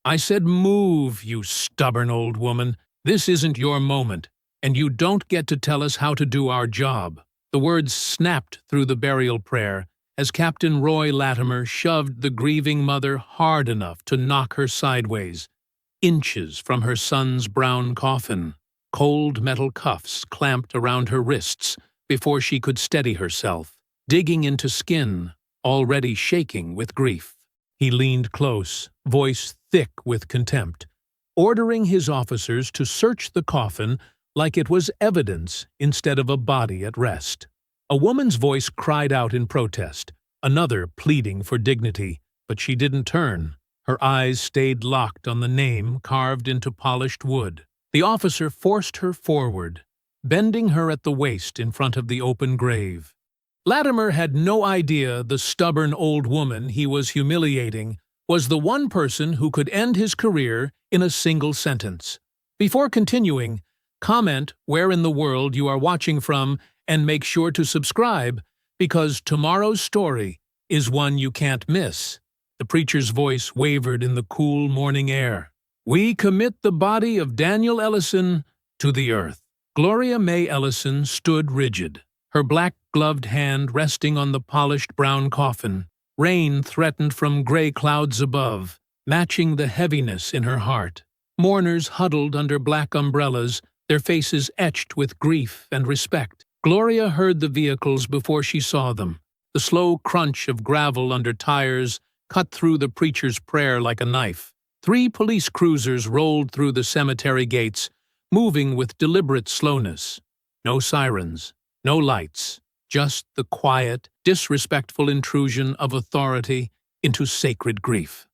I said move, you stubborn old woman. This isn't your moment, and you don't get to tell us how to do our job. The words snapped through the burial prayer as Captain Roy Latimer shoved the grieving mother hard enough to knock her sideways, inches from her son's brown coffin. Cold metal cuffs clamped around her wrists before she could steady herself, digging into skin, already shaking with grief. He leaned close, voice thick with contempt, ordering his officers to search the coffin like it was evidence instead of a body at rest. A woman's voice cried out in protest, another pleading for dignity, but she didn't turn. Her eyes stayed locked on the name carved into polished wood. The officer forced her forward, bending her at the waist in front of the open grave. Latimer had no idea the stubborn old woman he was humiliating was the one person who could end his career in a single sentence. Before continuing, comment where in the world you are watching from and make sure to subscribe, because tomorrow's story is one you can't miss. The preacher's voice wavered in the cool morning air. We commit the body of Daniel Ellison to the earth. Gloria May Ellison stood rigid, her black-gloved hand resting on the polished brown coffin. Rain threatened from gray clouds above, matching the heaviness in her heart. Mourners huddled under black umbrellas, their faces etched with grief and respect. Gloria heard the vehicles before she saw them. The slow crunch of gravel under tires cut through the preacher's prayer like a knife. 3 police cruisers rolled through the cemetery gates, moving with deliberate slowness. No sirens, no lights, just the quiet, disrespectful intrusion of authority into sacred grief.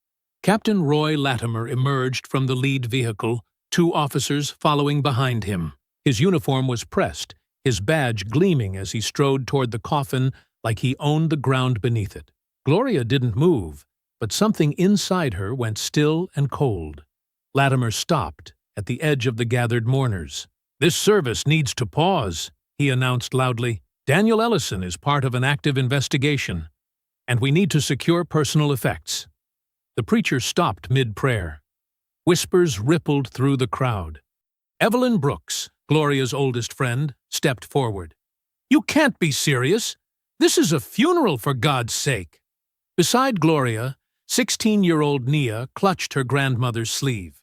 Captain Roy Latimer emerged from the lead vehicle, 2 officers following behind him. His uniform was pressed, his badge gleaming as he strode toward the coffin like he owned the ground beneath it. Gloria didn't move, but something inside her went still and cold. Latimer stopped at the edge of the gathered mourners. "This service needs to pause," he announced loudly. "Daniel Ellison is part of an active investigation, and we need to secure personal effects." The preacher stopped mid-prayer. Whispers rippled through the crowd. Evelyn Brooks, Gloria's oldest friend, stepped forward. "You can't be serious! This is a funeral, for God's sake!" Beside Gloria, 16-year-old Nia clutched her grandmother's sleeve.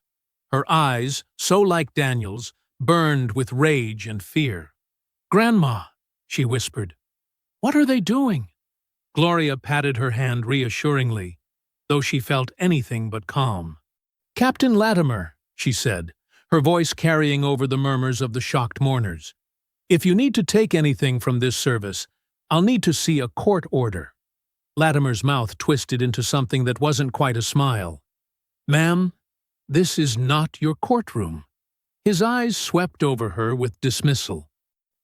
Her eyes, so like Daniel's, burned with rage and fear. "Grandma," she whispered, "what are they doing?" Gloria patted her hand reassuringly, though she felt anything but calm. "Captain Latimer," she said, her voice carrying over the murmurs of the shocked mourners. "If you need to take anything from this service, I'll need to see a court order." Latimer's mouth twisted into something that wasn't quite a smile. "Ma'am, this is not your courtroom." His eyes swept over her with dismissal.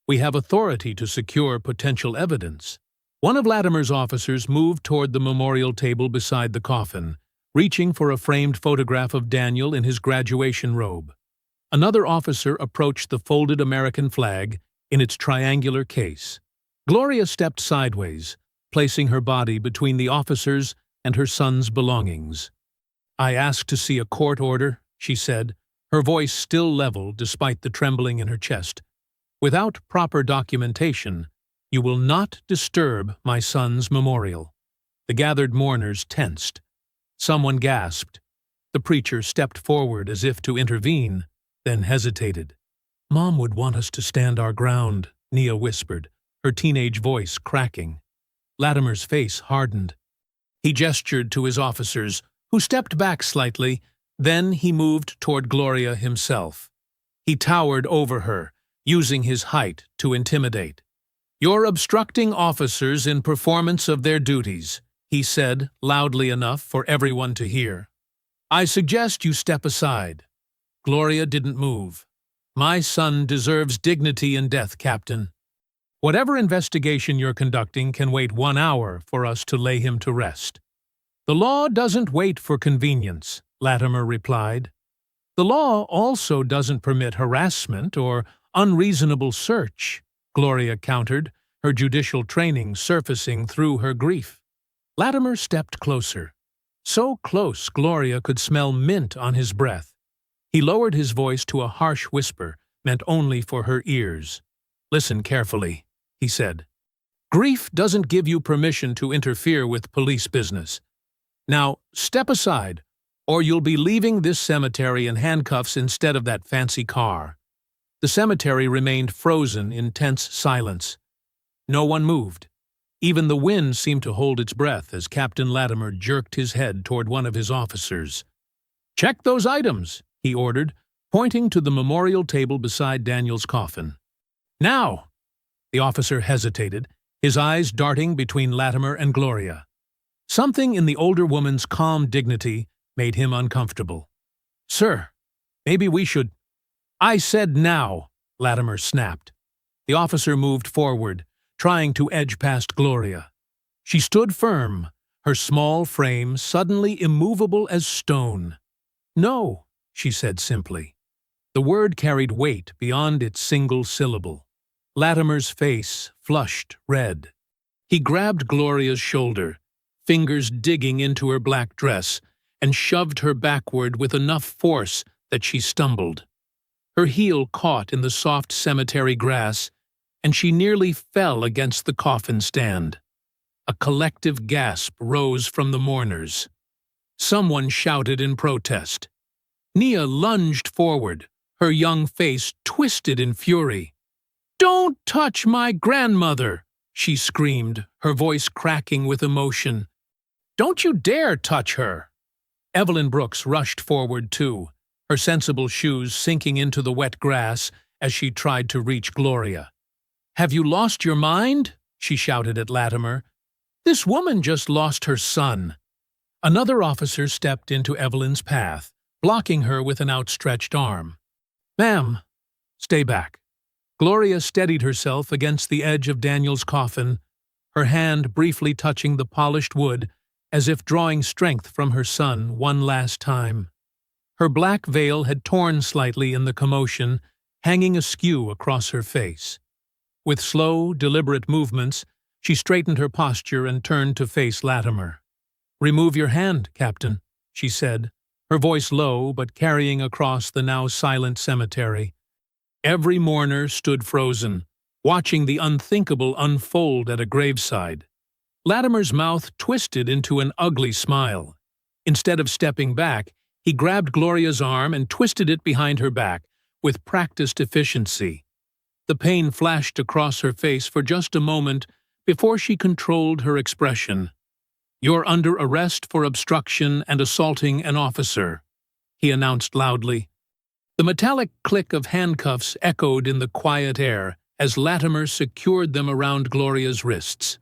"We have authority to secure potential evidence." One of Latimer's officers moved toward the memorial table beside the coffin, reaching for a framed photograph of Daniel in his graduation robe. Another officer approached the folded American flag in its triangular case. Gloria stepped sideways, placing her body between the officers and her son's belongings. "I asked to see a court order," she said, her voice still level despite the trembling in her chest. "Without proper documentation, you will not disturb my son's memorial." The gathered mourners tensed. Someone gasped. The preacher stepped forward as if to intervene, then hesitated. "Mom would want us to stand our ground," Nia whispered, her teenage voice cracking. Latimer's face hardened. He gestured to his officers, who stepped back slightly. Then he moved toward Gloria himself. He towered over her, using his height to intimidate. "You're obstructing officers in performance of their duties," he said, loudly enough for everyone to hear. "I suggest you step aside." Gloria didn't move. "My son deserves dignity in death, Captain. Whatever investigation you're conducting can wait 1 hour for us to lay him to rest." "The law doesn't wait for convenience," Latimer replied. "The law also doesn't permit harassment or unreasonable search," Gloria countered, her judicial training surfacing through her grief. Latimer stepped closer. So close Gloria could smell mint on his breath. He lowered his voice to a harsh whisper, meant only for her ears. "Listen carefully," he said. "Grief doesn't give you permission to interfere with police business. Now, step aside, or you'll be leaving this cemetery in handcuffs instead of that fancy car." The cemetery remained frozen in tense silence. No one moved. Even the wind seemed to hold its breath as Captain Latimer jerked his head toward one of his officers. "Check those items," he ordered, pointing to the memorial table beside Daniel's coffin. "Now!" The officer hesitated, his eyes darting between Latimer and Gloria. Something in the older woman's calm dignity made him uncomfortable. "Sir, maybe we should—" "I said now," Latimer snapped. The officer moved forward, trying to edge past Gloria. She stood firm, her small frame suddenly immovable as stone. "No," she said simply. The word carried weight beyond its single syllable. Latimer's face flushed red. He grabbed Gloria's shoulder, fingers digging into her black dress, and shoved her backward with enough force that she stumbled. Her heel caught in the soft cemetery grass, and she nearly fell against the coffin stand. A collective gasp rose from the mourners. Someone shouted in protest. Nia lunged forward, her young face twisted in fury. "Don't touch my grandmother!" she screamed, her voice cracking with emotion. "Don't you dare touch her!" Evelyn Brooks rushed forward too, her sensible shoes sinking into the wet grass as she tried to reach Gloria. "Have you lost your mind?" she shouted at Latimer. "This woman just lost her son." Another officer stepped into Evelyn's path, blocking her with an outstretched arm. "Ma'am, stay back." Gloria steadied herself against the edge of Daniel's coffin, her hand briefly touching the polished wood as if drawing strength from her son one last time. Her black veil had torn slightly in the commotion, hanging askew across her face. With slow, deliberate movements, she straightened her posture and turned to face Latimer. "Remove your hand, Captain," she said, her voice low but carrying across the now silent cemetery. Every mourner stood frozen, watching the unthinkable unfold at a graveside. Latimer's mouth twisted into an ugly smile. Instead of stepping back, he grabbed Gloria's arm and twisted it behind her back with practiced efficiency. The pain flashed across her face for just a moment before she controlled her expression. "You're under arrest for obstruction and assaulting an officer," he announced loudly. The metallic click of handcuffs echoed in the quiet air as Latimer secured them around Gloria's wrists.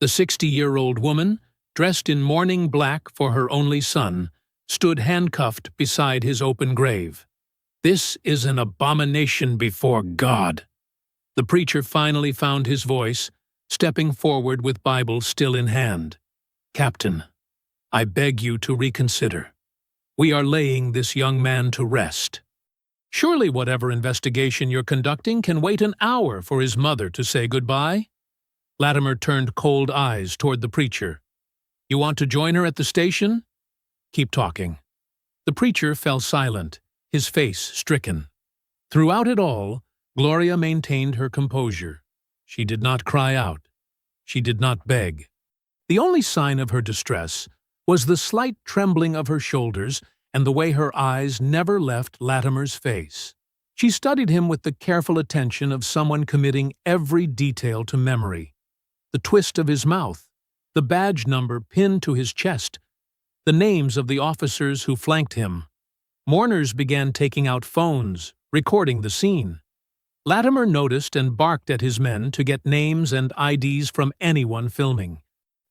The 60-year-old woman, dressed in mourning black for her only son, stood handcuffed beside his open grave. "This is an abomination before God." The preacher finally found his voice, stepping forward with Bible still in hand. "Captain, I beg you to reconsider. We are laying this young man to rest. Surely whatever investigation you're conducting can wait an hour for his mother to say goodbye?" Latimer turned cold eyes toward the preacher. "You want to join her at the station? Keep talking." The preacher fell silent, his face stricken. Throughout it all, Gloria maintained her composure. She did not cry out. She did not beg. The only sign of her distress was the slight trembling of her shoulders and the way her eyes never left Latimer's face. She studied him with the careful attention of someone committing every detail to memory. The twist of his mouth, the badge number pinned to his chest, the names of the officers who flanked him. Mourners began taking out phones, recording the scene. Latimer noticed and barked at his men to get names and IDs from anyone filming.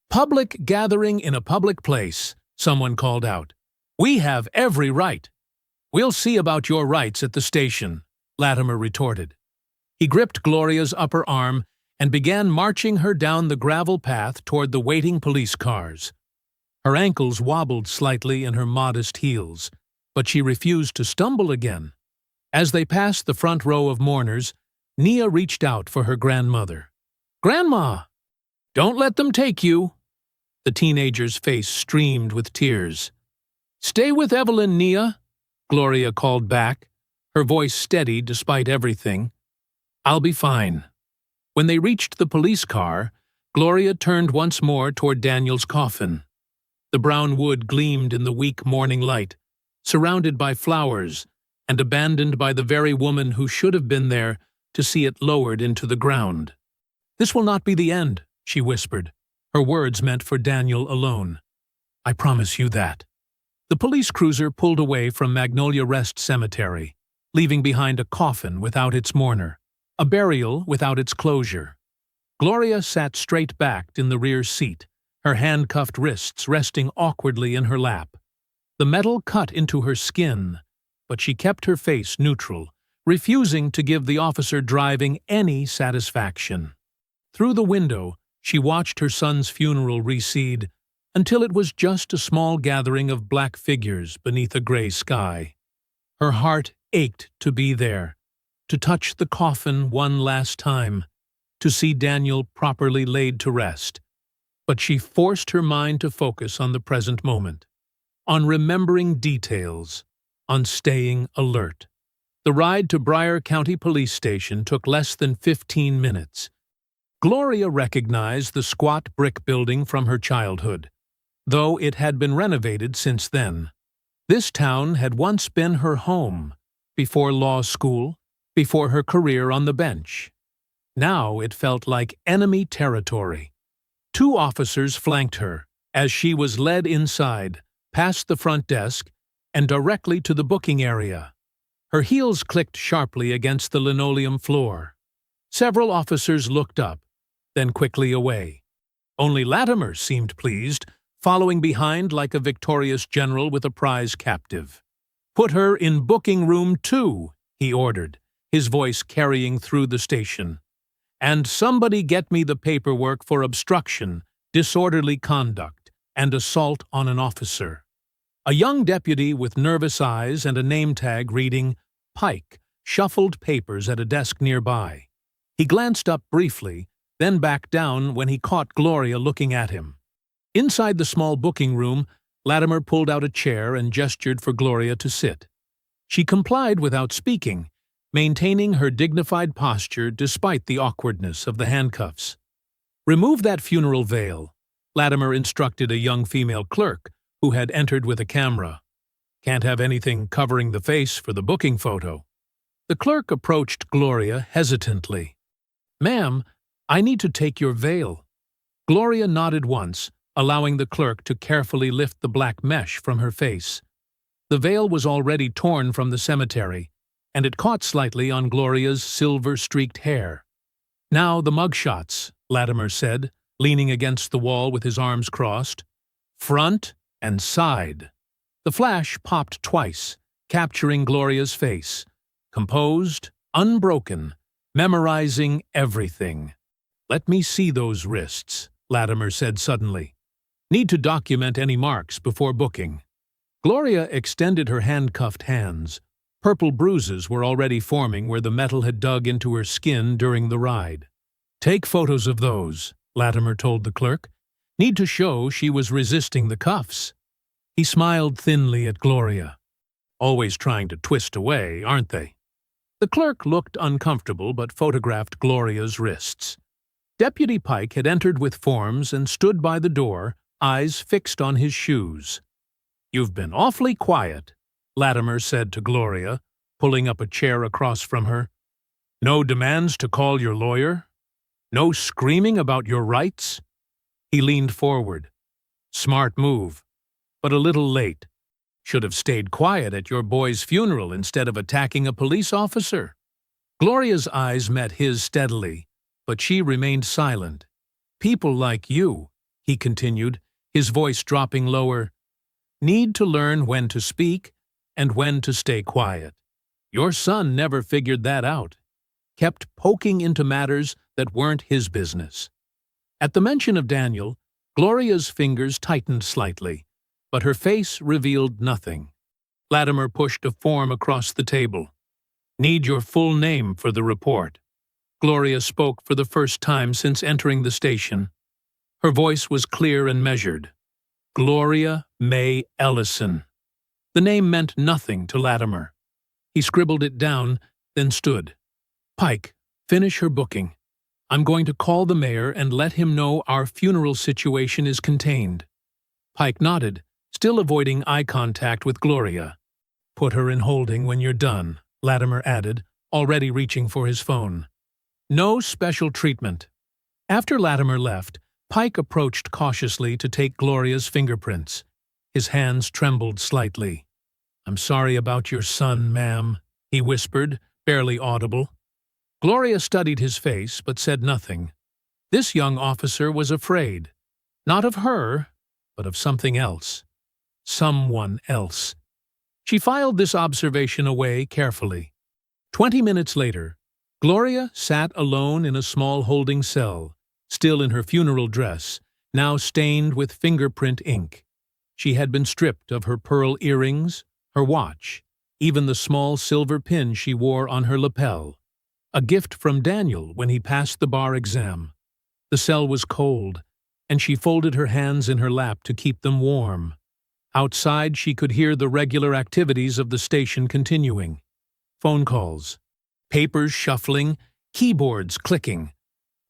"Public gathering in a public place," someone called out. "We have every right." "We'll see about your rights at the station," Latimer retorted. He gripped Gloria's upper arm and began marching her down the gravel path toward the waiting police cars. Her ankles wobbled slightly in her modest heels, but she refused to stumble again. As they passed the front row of mourners, Nia reached out for her grandmother. "Grandma! Don't let them take you!" The teenager's face streamed with tears. "Stay with Evelyn, Nia," Gloria called back, her voice steady despite everything. "I'll be fine." When they reached the police car, Gloria turned once more toward Daniel's coffin. The brown wood gleamed in the weak morning light, surrounded by flowers, and abandoned by the very woman who should have been there to see it lowered into the ground. "This will not be the end," she whispered, her words meant for Daniel alone. "I promise you that." The police cruiser pulled away from Magnolia Rest Cemetery, leaving behind a coffin without its mourner, a burial without its closure. Gloria sat straight-backed in the rear seat, her handcuffed wrists resting awkwardly in her lap. The metal cut into her skin, but she kept her face neutral, refusing to give the officer driving any satisfaction. Through the window, she watched her son's funeral recede until it was just a small gathering of black figures beneath a gray sky. Her heart ached to be there, to touch the coffin one last time, to see Daniel properly laid to rest. But she forced her mind to focus on the present moment, on remembering details, on staying alert. The ride to Bryan County Police Station took less than 15 minutes. Gloria recognized the squat brick building from her childhood, though it had been renovated since then. This town had once been her home, before law school, before her career on the bench. Now it felt like enemy territory. 2 officers flanked her as she was led inside, past the front desk, and directly to the booking area. Her heels clicked sharply against the linoleum floor. Several officers looked up, then quickly away. Only Latimer seemed pleased, following behind like a victorious general with a prize captive. "Put her in booking room 2, he ordered, his voice carrying through the station. "And somebody get me the paperwork for obstruction, disorderly conduct, and assault on an officer." A young deputy with nervous eyes and a name tag reading Pike shuffled papers at a desk nearby. He glanced up briefly, then back down when he caught Gloria looking at him. Inside the small booking room, Latimer pulled out a chair and gestured for Gloria to sit. She complied without speaking, maintaining her dignified posture despite the awkwardness of the handcuffs. "Remove that funeral veil," Latimer instructed a young female clerk who had entered with a camera. "Can't have anything covering the face for the booking photo." The clerk approached Gloria hesitantly. "Ma'am, I need to take your veil." Gloria nodded once, allowing the clerk to carefully lift the black mesh from her face. The veil was already torn from the cemetery, and it caught slightly on Gloria's silver-streaked hair. "Now the mugshots," Latimer said, leaning against the wall with his arms crossed. "Front and side." The flash popped twice, capturing Gloria's face, composed, unbroken, memorizing everything. "Let me see those wrists," Latimer said suddenly. "Need to document any marks before booking." Gloria extended her handcuffed hands. Purple bruises were already forming where the metal had dug into her skin during the ride. "Take photos of those," Latimer told the clerk. "Need to show she was resisting the cuffs." He smiled thinly at Gloria. "Always trying to twist away, aren't they?" The clerk looked uncomfortable but photographed Gloria's wrists. Deputy Pike had entered with forms and stood by the door, eyes fixed on his shoes. "You've been awfully quiet," Latimer said to Gloria, pulling up a chair across from her. "No demands to call your lawyer? No screaming about your rights?" He leaned forward. "Smart move, but a little late. Should have stayed quiet at your boy's funeral instead of attacking a police officer." Gloria's eyes met his steadily, but she remained silent. "People like you," he continued, his voice dropping lower, "need to learn when to speak and when to stay quiet. Your son never figured that out. Kept poking into matters that weren't his business." At the mention of Daniel, Gloria's fingers tightened slightly, but her face revealed nothing. Latimer pushed a form across the table. "Need your full name for the report." Gloria spoke for the first time since entering the station. Her voice was clear and measured. Gloria May Ellison. The name meant nothing to Latimer. He scribbled it down, then stood. Pike, finish her booking. I'm going to call the mayor and let him know our funeral situation is contained. Pike nodded, still avoiding eye contact with Gloria. Put her in holding when you're done, Latimer added, already reaching for his phone. No special treatment. After Latimer left, Pike approached cautiously to take Gloria's fingerprints. His hands trembled slightly. I'm sorry about your son, ma'am, he whispered, barely audible. Gloria studied his face but said nothing. This young officer was afraid. Not of her, but of something else. Someone else. She filed this observation away carefully. 20 minutes later, Gloria sat alone in a small holding cell, still in her funeral dress, now stained with fingerprint ink. She had been stripped of her pearl earrings, her watch, even the small silver pin she wore on her lapel. A gift from Daniel when he passed the bar exam. The cell was cold, and she folded her hands in her lap to keep them warm. Outside, she could hear the regular activities of the station continuing. Phone calls, papers shuffling, keyboards clicking.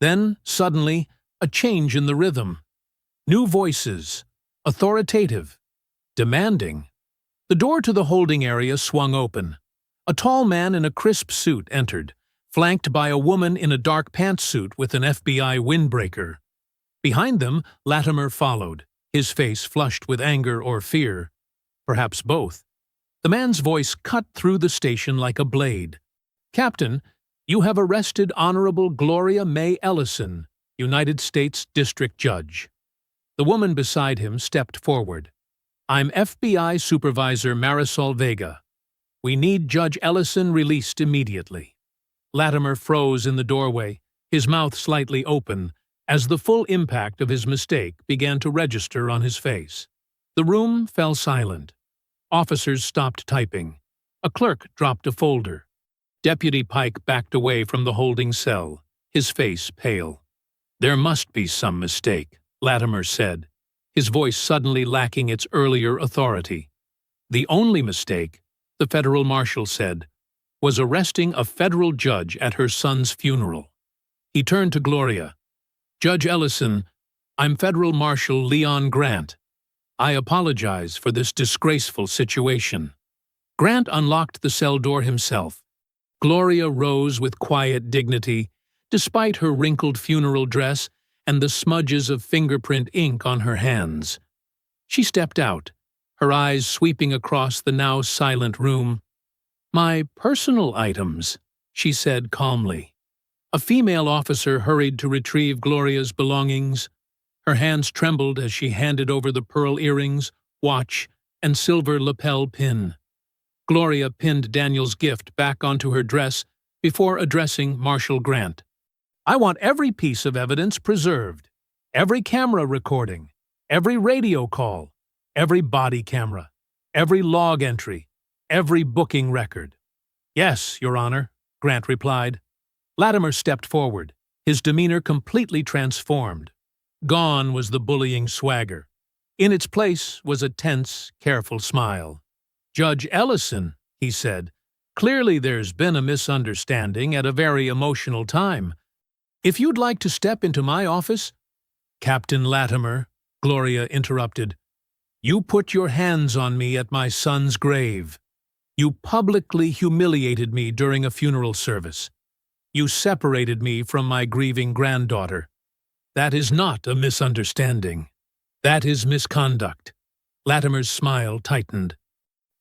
Then, suddenly, a change in the rhythm. New voices, authoritative, demanding. The door to the holding area swung open. A tall man in a crisp suit entered, flanked by a woman in a dark pantsuit with an FBI windbreaker. Behind them, Latimer followed, his face flushed with anger or fear. Perhaps both. The man's voice cut through the station like a blade. Captain, you have arrested Honorable Gloria May Ellison, United States District Judge. The woman beside him stepped forward. I'm FBI Supervisor Marisol Vega. We need Judge Ellison released immediately. Latimer froze in the doorway, his mouth slightly open, as the full impact of his mistake began to register on his face. The room fell silent. Officers stopped typing. A clerk dropped a folder. Deputy Pike backed away from the holding cell, his face pale. There must be some mistake, Latimer said, his voice suddenly lacking its earlier authority. The only mistake, the federal marshal said, was arresting a federal judge at her son's funeral. He turned to Gloria. Judge Ellison, I'm Federal Marshal Leon Grant. I apologize for this disgraceful situation. Grant unlocked the cell door himself. Gloria rose with quiet dignity, despite her wrinkled funeral dress and the smudges of fingerprint ink on her hands. She stepped out, her eyes sweeping across the now silent room. My personal items, she said calmly. A female officer hurried to retrieve Gloria's belongings. Her hands trembled as she handed over the pearl earrings, watch, and silver lapel pin. Gloria pinned Daniel's gift back onto her dress before addressing Marshal Grant. I want every piece of evidence preserved, every camera recording, every radio call, every body camera, every log entry, every booking record. Yes, Your Honor, Grant replied. Latimer stepped forward, his demeanor completely transformed. Gone was the bullying swagger. In its place was a tense, careful smile. Judge Ellison, he said, clearly there's been a misunderstanding at a very emotional time. If you'd like to step into my office— Captain Latimer, Gloria interrupted, you put your hands on me at my son's grave. You publicly humiliated me during a funeral service. You separated me from my grieving granddaughter. That is not a misunderstanding. That is misconduct. Latimer's smile tightened.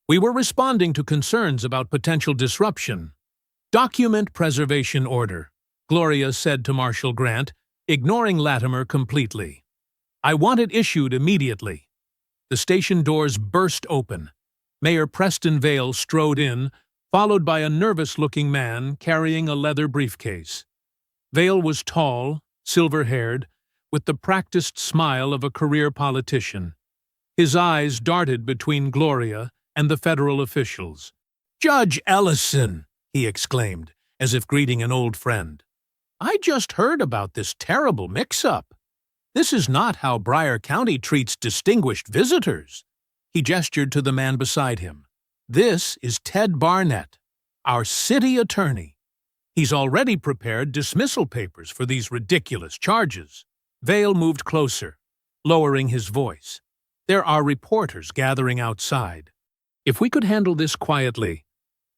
We were responding to concerns about potential disruption. Document preservation order, Gloria said to Marshal Grant, ignoring Latimer completely. I want it issued immediately. The station doors burst open. Mayor Preston Vale strode in, followed by a nervous-looking man carrying a leather briefcase. Vale was tall, silver-haired, with the practiced smile of a career politician. His eyes darted between Gloria and the federal officials. Judge Ellison, he exclaimed, as if greeting an old friend. I just heard about this terrible mix-up. This is not how Briar County treats distinguished visitors." He gestured to the man beside him. "This is Ted Barnett, our city attorney. He's already prepared dismissal papers for these ridiculous charges." Vale moved closer, lowering his voice. "There are reporters gathering outside. If we could handle this quietly,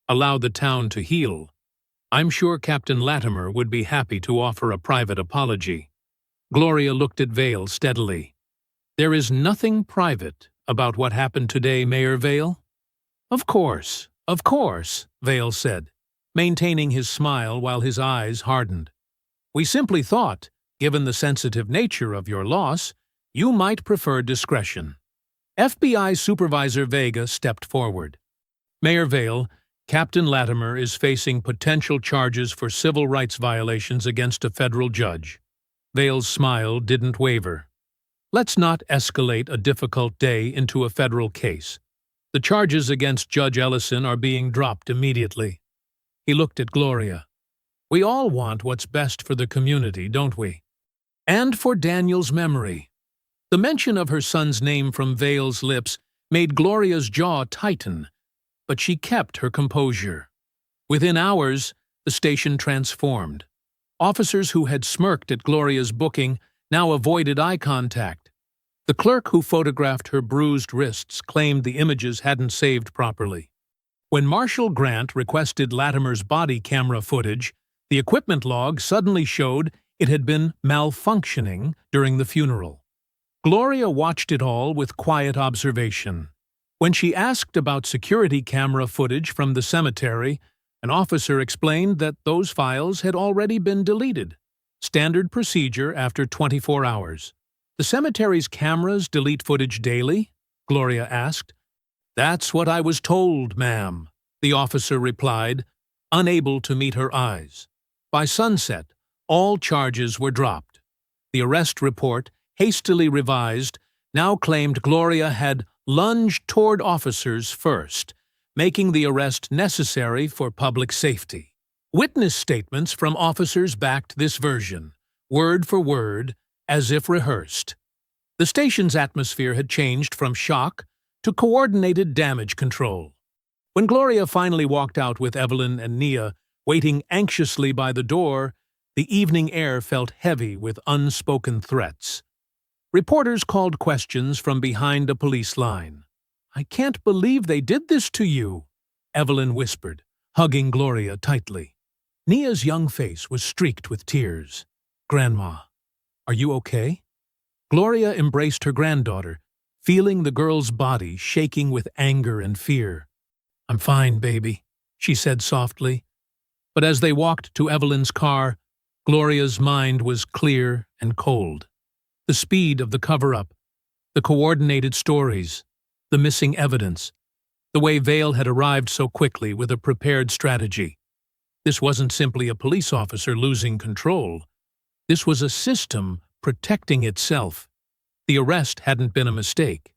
allow the town to heal, I'm sure Captain Latimer would be happy to offer a private apology." Gloria looked at Vale steadily. "There is nothing private about what happened today, Mayor Vale." Of course," Vale said, maintaining his smile while his eyes hardened. "We simply thought, given the sensitive nature of your loss, you might prefer discretion." FBI Supervisor Vega stepped forward. "Mayor Vale, Captain Latimer is facing potential charges for civil rights violations against a federal judge." Vale's smile didn't waver. "Let's not escalate a difficult day into a federal case. The charges against Judge Ellison are being dropped immediately." He looked at Gloria. "We all want what's best for the community, don't we? And for Daniel's memory." The mention of her son's name from Vale's lips made Gloria's jaw tighten, but she kept her composure. Within hours, the station transformed. Officers who had smirked at Gloria's booking now avoided eye contact. The clerk who photographed her bruised wrists claimed the images hadn't saved properly. When Marshal Grant requested Latimer's body camera footage, the equipment log suddenly showed it had been malfunctioning during the funeral. Gloria watched it all with quiet observation. When she asked about security camera footage from the cemetery, an officer explained that those files had already been deleted. Standard procedure after 24 hours. "The cemetery's cameras delete footage daily?" Gloria asked. "That's what I was told, ma'am," the officer replied, unable to meet her eyes. By sunset, all charges were dropped. The arrest report, hastily revised, now claimed Gloria had lunged toward officers first, making the arrest necessary for public safety. Witness statements from officers backed this version, word for word, as if rehearsed. The station's atmosphere had changed from shock to coordinated damage control. When Gloria finally walked out with Evelyn and Nia waiting anxiously by the door, the evening air felt heavy with unspoken threats. Reporters called questions from behind a police line. "I can't believe they did this to you," Evelyn whispered, hugging Gloria tightly. Nia's young face was streaked with tears. "Grandma, are you okay?" Gloria embraced her granddaughter, feeling the girl's body shaking with anger and fear. "I'm fine, baby," she said softly. But as they walked to Evelyn's car, Gloria's mind was clear and cold. The speed of the cover-up, the coordinated stories, the missing evidence, the way Vale had arrived so quickly with a prepared strategy. This wasn't simply a police officer losing control. This was a system protecting itself. The arrest hadn't been a mistake.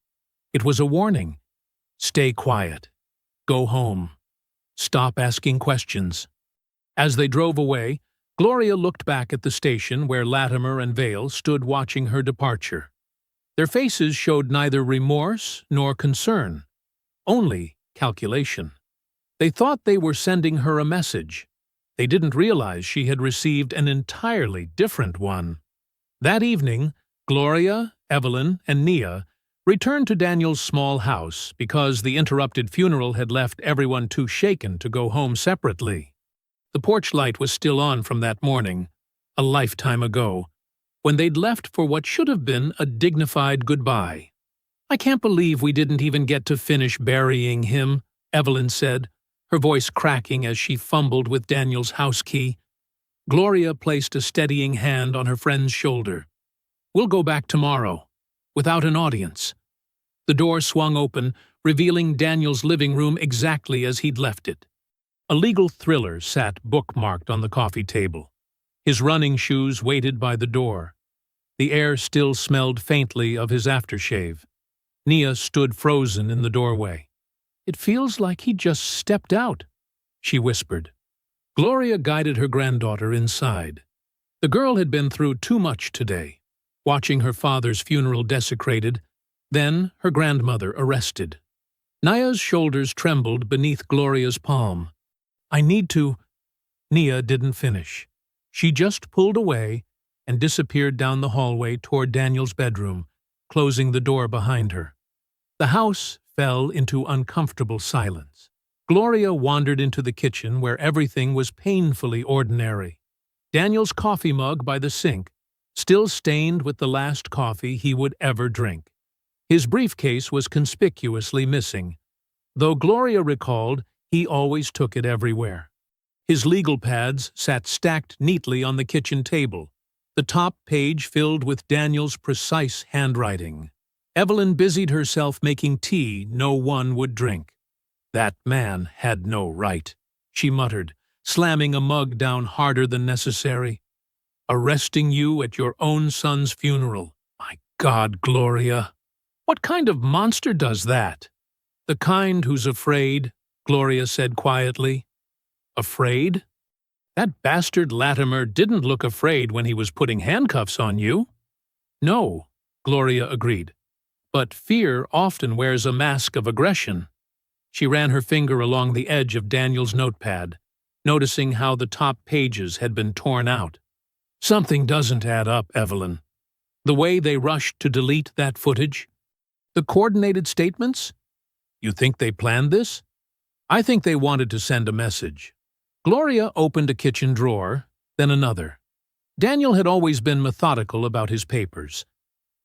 It was a warning. Stay quiet. Go home. Stop asking questions. As they drove away, Gloria looked back at the station where Latimer and Vale stood watching her departure. Their faces showed neither remorse nor concern, only calculation. They thought they were sending her a message. They didn't realize she had received an entirely different one. That evening, Gloria, Evelyn, and Nia returned to Daniel's small house because the interrupted funeral had left everyone too shaken to go home separately. The porch light was still on from that morning, a lifetime ago, when they'd left for what should have been a dignified goodbye. "I can't believe we didn't even get to finish burying him," Evelyn said, her voice cracking as she fumbled with Daniel's house key. Gloria placed a steadying hand on her friend's shoulder. "We'll go back tomorrow, without an audience." The door swung open, revealing Daniel's living room exactly as he'd left it. A legal thriller sat bookmarked on the coffee table. His running shoes waited by the door. The air still smelled faintly of his aftershave. Nia stood frozen in the doorway. "It feels like he just stepped out," she whispered. Gloria guided her granddaughter inside. The girl had been through too much today. watching her father's funeral desecrated, then her grandmother arrested. Naya's shoulders trembled beneath Gloria's palm. "I need to—" Nia didn't finish. She just pulled away and disappeared down the hallway toward Daniel's bedroom, closing the door behind her. The house fell into uncomfortable silence. Gloria wandered into the kitchen where everything was painfully ordinary. Daniel's coffee mug by the sink, still stained with the last coffee he would ever drink. His briefcase was conspicuously missing, though Gloria recalled he always took it everywhere. His legal pads sat stacked neatly on the kitchen table, the top page filled with Daniel's precise handwriting. Evelyn busied herself making tea no one would drink. "That man had no right," she muttered, slamming a mug down harder than necessary. "Arresting you at your own son's funeral. My God, Gloria! What kind of monster does that?" "The kind who's afraid," Gloria said quietly. "Afraid? That bastard Latimer didn't look afraid when he was putting handcuffs on you." "No," Gloria agreed. "But fear often wears a mask of aggression." She ran her finger along the edge of Daniel's notepad, noticing how the top pages had been torn out. "Something doesn't add up, Evelyn. The way they rushed to delete that footage. The coordinated statements? You think they planned this? I think they wanted to send a message." Gloria opened a kitchen drawer, then another. Daniel had always been methodical about his papers.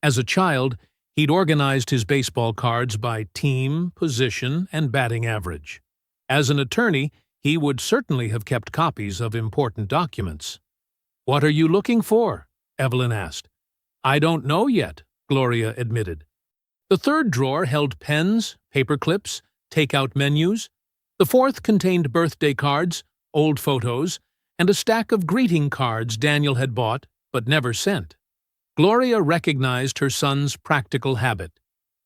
As a child, he'd organized his baseball cards by team, position, and batting average. As an attorney, he would certainly have kept copies of important documents. "What are you looking for?" Evelyn asked. "I don't know yet," Gloria admitted. The third drawer held pens, paper clips, take-out menus. The fourth contained birthday cards, old photos, and a stack of greeting cards Daniel had bought but never sent. Gloria recognized her son's practical habit,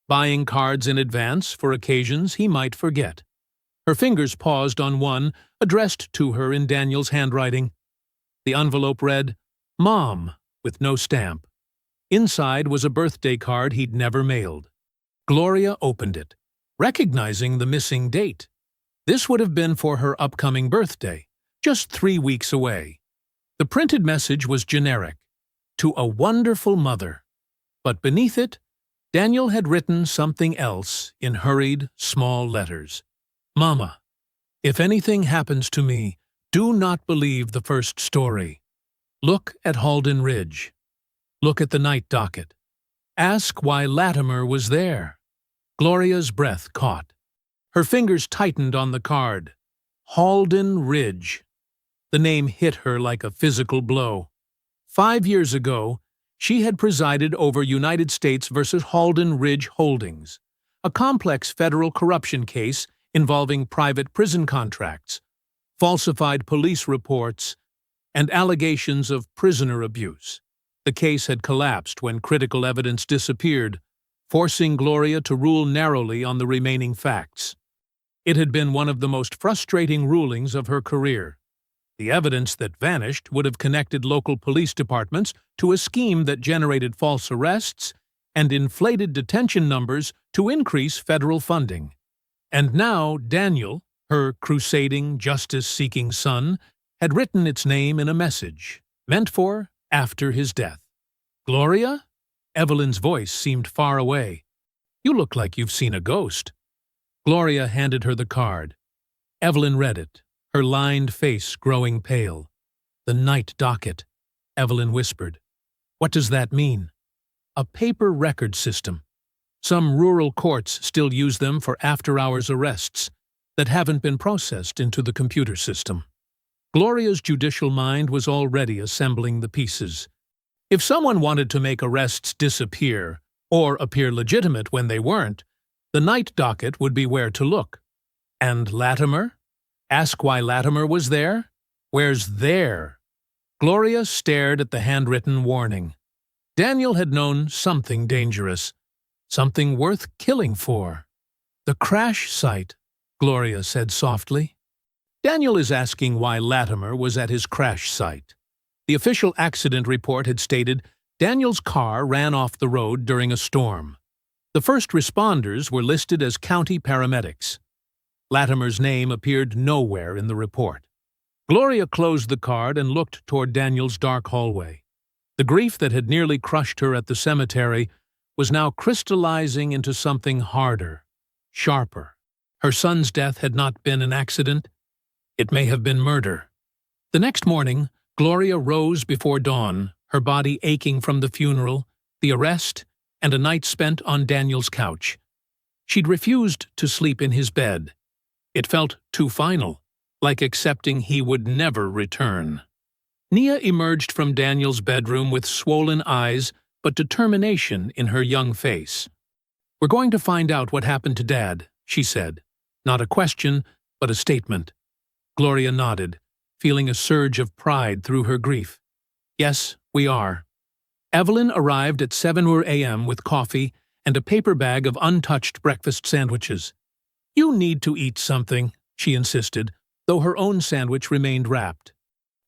buying cards in advance for occasions he might forget. Her fingers paused on one addressed to her in Daniel's handwriting. The envelope read, "Mom," with no stamp. Inside was a birthday card he'd never mailed. Gloria opened it, recognizing the missing date. This would have been for her upcoming birthday, just 3 weeks away. The printed message was generic, "To a wonderful mother." But beneath it, Daniel had written something else in hurried, small letters. "Mama, if anything happens to me, do not believe the first story. Look at Halden Ridge. Look at the night docket. Ask why Latimer was there." Gloria's breath caught. Her fingers tightened on the card. Halden Ridge. The name hit her like a physical blow. 5 years ago, she had presided over United States versus Halden Ridge Holdings, a complex federal corruption case involving private prison contracts, falsified police reports, and allegations of prisoner abuse. The case had collapsed when critical evidence disappeared, forcing Gloria to rule narrowly on the remaining facts. It had been one of the most frustrating rulings of her career. The evidence that vanished would have connected local police departments to a scheme that generated false arrests and inflated detention numbers to increase federal funding. And now Daniel, her crusading, justice-seeking son, had written its name in a message, meant for after his death. "Gloria?" Evelyn's voice seemed far away. "You look like you've seen a ghost." Gloria handed her the card. Evelyn read it, her lined face growing pale. "The night docket," Evelyn whispered. "What does that mean?" "A paper record system. Some rural courts still use them for after-hours arrests that haven't been processed into the computer system." Gloria's judicial mind was already assembling the pieces. If someone wanted to make arrests disappear, or appear legitimate when they weren't, the night docket would be where to look. And Latimer? Ask why Latimer was there? Where's there? Gloria stared at the handwritten warning. Daniel had known something dangerous, something worth killing for. "The crash site," Gloria said softly. Daniel is asking why Latimer was at his crash site. The official accident report had stated Daniel's car ran off the road during a storm. The first responders were listed as county paramedics. Latimer's name appeared nowhere in the report. Gloria closed the card and looked toward Daniel's dark hallway. The grief that had nearly crushed her at the cemetery was now crystallizing into something harder, sharper. Her son's death had not been an accident. It may have been murder. The next morning, Gloria rose before dawn, her body aching from the funeral, the arrest, and a night spent on Daniel's couch. She'd refused to sleep in his bed. It felt too final, like accepting he would never return. Nia emerged from Daniel's bedroom with swollen eyes but determination in her young face. "We're going to find out what happened to Dad," she said. Not a question, but a statement. Gloria nodded, feeling a surge of pride through her grief. "Yes, we are." Evelyn arrived at 7 a.m. with coffee and a paper bag of untouched breakfast sandwiches. "You need to eat something," she insisted, though her own sandwich remained wrapped.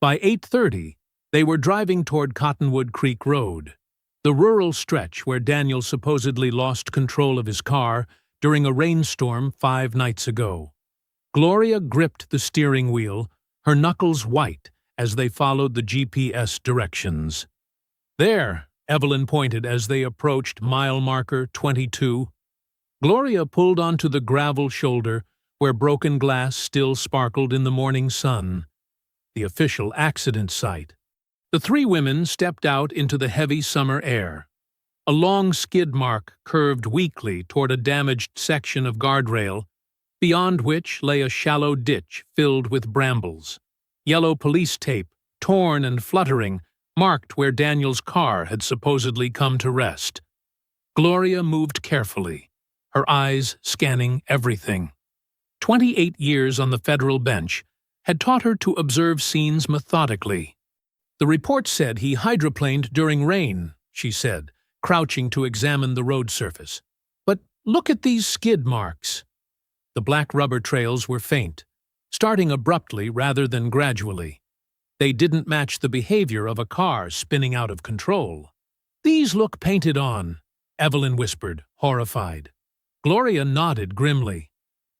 By 8:30, they were driving toward Cottonwood Creek Road, the rural stretch where Daniel supposedly lost control of his car during a rainstorm 5 nights ago. Gloria gripped the steering wheel, her knuckles white as they followed the GPS directions. "There," Evelyn pointed as they approached mile marker 22. Gloria pulled onto the gravel shoulder where broken glass still sparkled in the morning sun. The official accident site. The three women stepped out into the heavy summer air. A long skid mark curved weakly toward a damaged section of guardrail, beyond which lay a shallow ditch filled with brambles. Yellow police tape, torn and fluttering, marked where Daniel's car had supposedly come to rest. Gloria moved carefully, her eyes scanning everything. 28 years on the federal bench had taught her to observe scenes methodically. "The report said he hydroplaned during rain," she said, crouching to examine the road surface. "But look at these skid marks." The black rubber trails were faint, starting abruptly rather than gradually. They didn't match the behavior of a car spinning out of control. "These look painted on," Evelyn whispered, horrified. Gloria nodded grimly.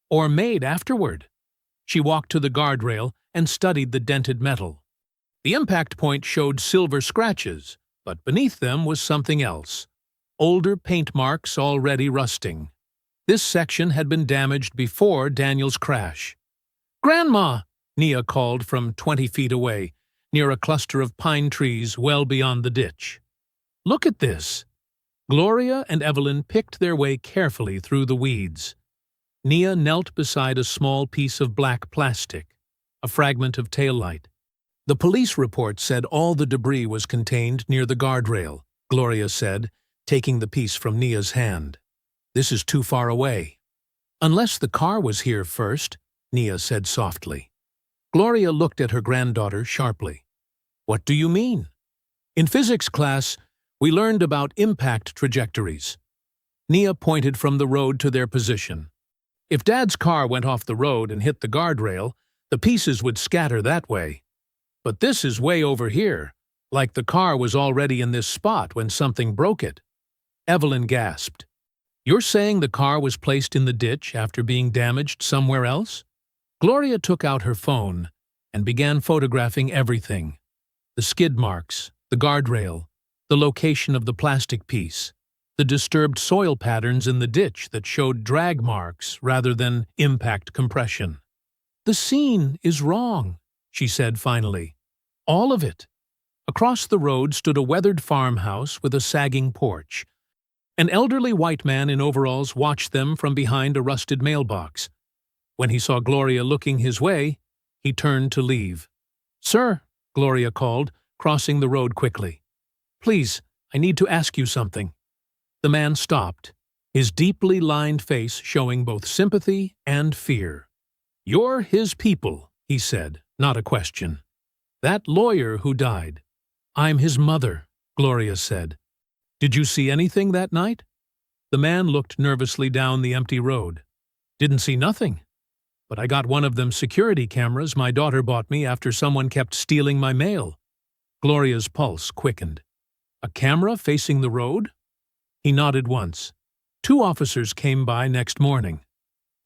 "Or made afterward." She walked to the guardrail and studied the dented metal. The impact point showed silver scratches, but beneath them was something else. Older paint marks already rusting. This section had been damaged before Daniel's crash. "Grandma!" Nia called from 20 feet away, near a cluster of pine trees well beyond the ditch. "Look at this." Gloria and Evelyn picked their way carefully through the weeds. Nia knelt beside a small piece of black plastic, a fragment of taillight. "The police report said all the debris was contained near the guardrail," Gloria said, taking the piece from Nia's hand. "This is too far away." "Unless the car was here first," Nia said softly. Gloria looked at her granddaughter sharply. "What do you mean?" "In physics class, we learned about impact trajectories." Nia pointed from the road to their position. "If Dad's car went off the road and hit the guardrail, the pieces would scatter that way. But this is way over here, like the car was already in this spot when something broke it." Evelyn gasped. "You're saying the car was placed in the ditch after being damaged somewhere else?" Gloria took out her phone and began photographing everything. The skid marks, the guardrail, the location of the plastic piece, the disturbed soil patterns in the ditch that showed drag marks rather than impact compression. "The scene is wrong," she said finally. "All of it." Across the road stood a weathered farmhouse with a sagging porch. An elderly white man in overalls watched them from behind a rusted mailbox. When he saw Gloria looking his way, he turned to leave. "Sir," Gloria called, crossing the road quickly. "Please, I need to ask you something." The man stopped, his deeply lined face showing both sympathy and fear. "You're his people," he said, not a question. "That lawyer who died." "I'm his mother," Gloria said. "Did you see anything that night?" The man looked nervously down the empty road. "Didn't see nothing. But I got one of them security cameras my daughter bought me after someone kept stealing my mail." Gloria's pulse quickened. A camera facing the road? He nodded once. 2 officers came by next morning.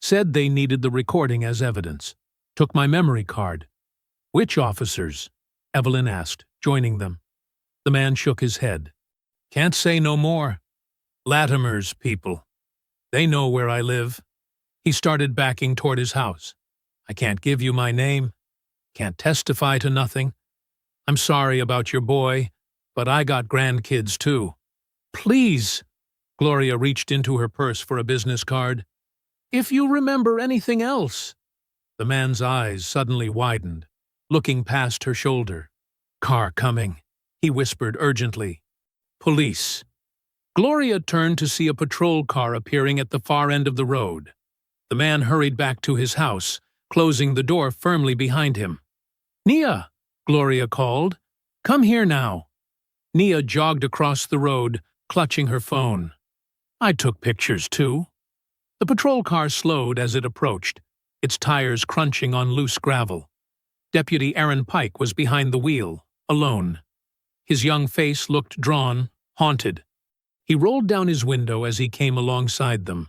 Said they needed the recording as evidence. Took my memory card. Which officers? Evelyn asked, joining them. The man shook his head. Can't say no more. Latimer's people. They know where I live. He started backing toward his house. I can't give you my name. Can't testify to nothing. I'm sorry about your boy, but I got grandkids too. Please. Gloria reached into her purse for a business card. If you remember anything else. The man's eyes suddenly widened, looking past her shoulder. Car coming, he whispered urgently. Police. Gloria turned to see a patrol car appearing at the far end of the road. The man hurried back to his house, closing the door firmly behind him. Nia, Gloria called. Come here now. Nia jogged across the road, clutching her phone. I took pictures too. The patrol car slowed as it approached, its tires crunching on loose gravel. Deputy Aaron Pike was behind the wheel, alone. His young face looked drawn, haunted. He rolled down his window as he came alongside them.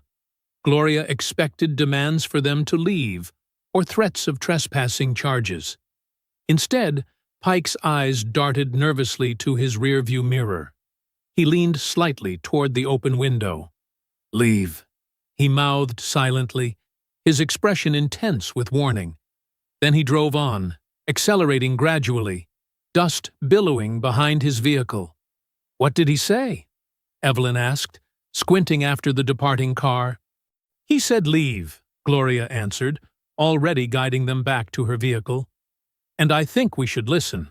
Gloria expected demands for them to leave or threats of trespassing charges. Instead, Pike's eyes darted nervously to his rearview mirror. He leaned slightly toward the open window. Leave, he mouthed silently, his expression intense with warning. Then he drove on, accelerating gradually, dust billowing behind his vehicle. What did he say? Evelyn asked, squinting after the departing car. He said leave, Gloria answered, already guiding them back to her vehicle. And I think we should listen.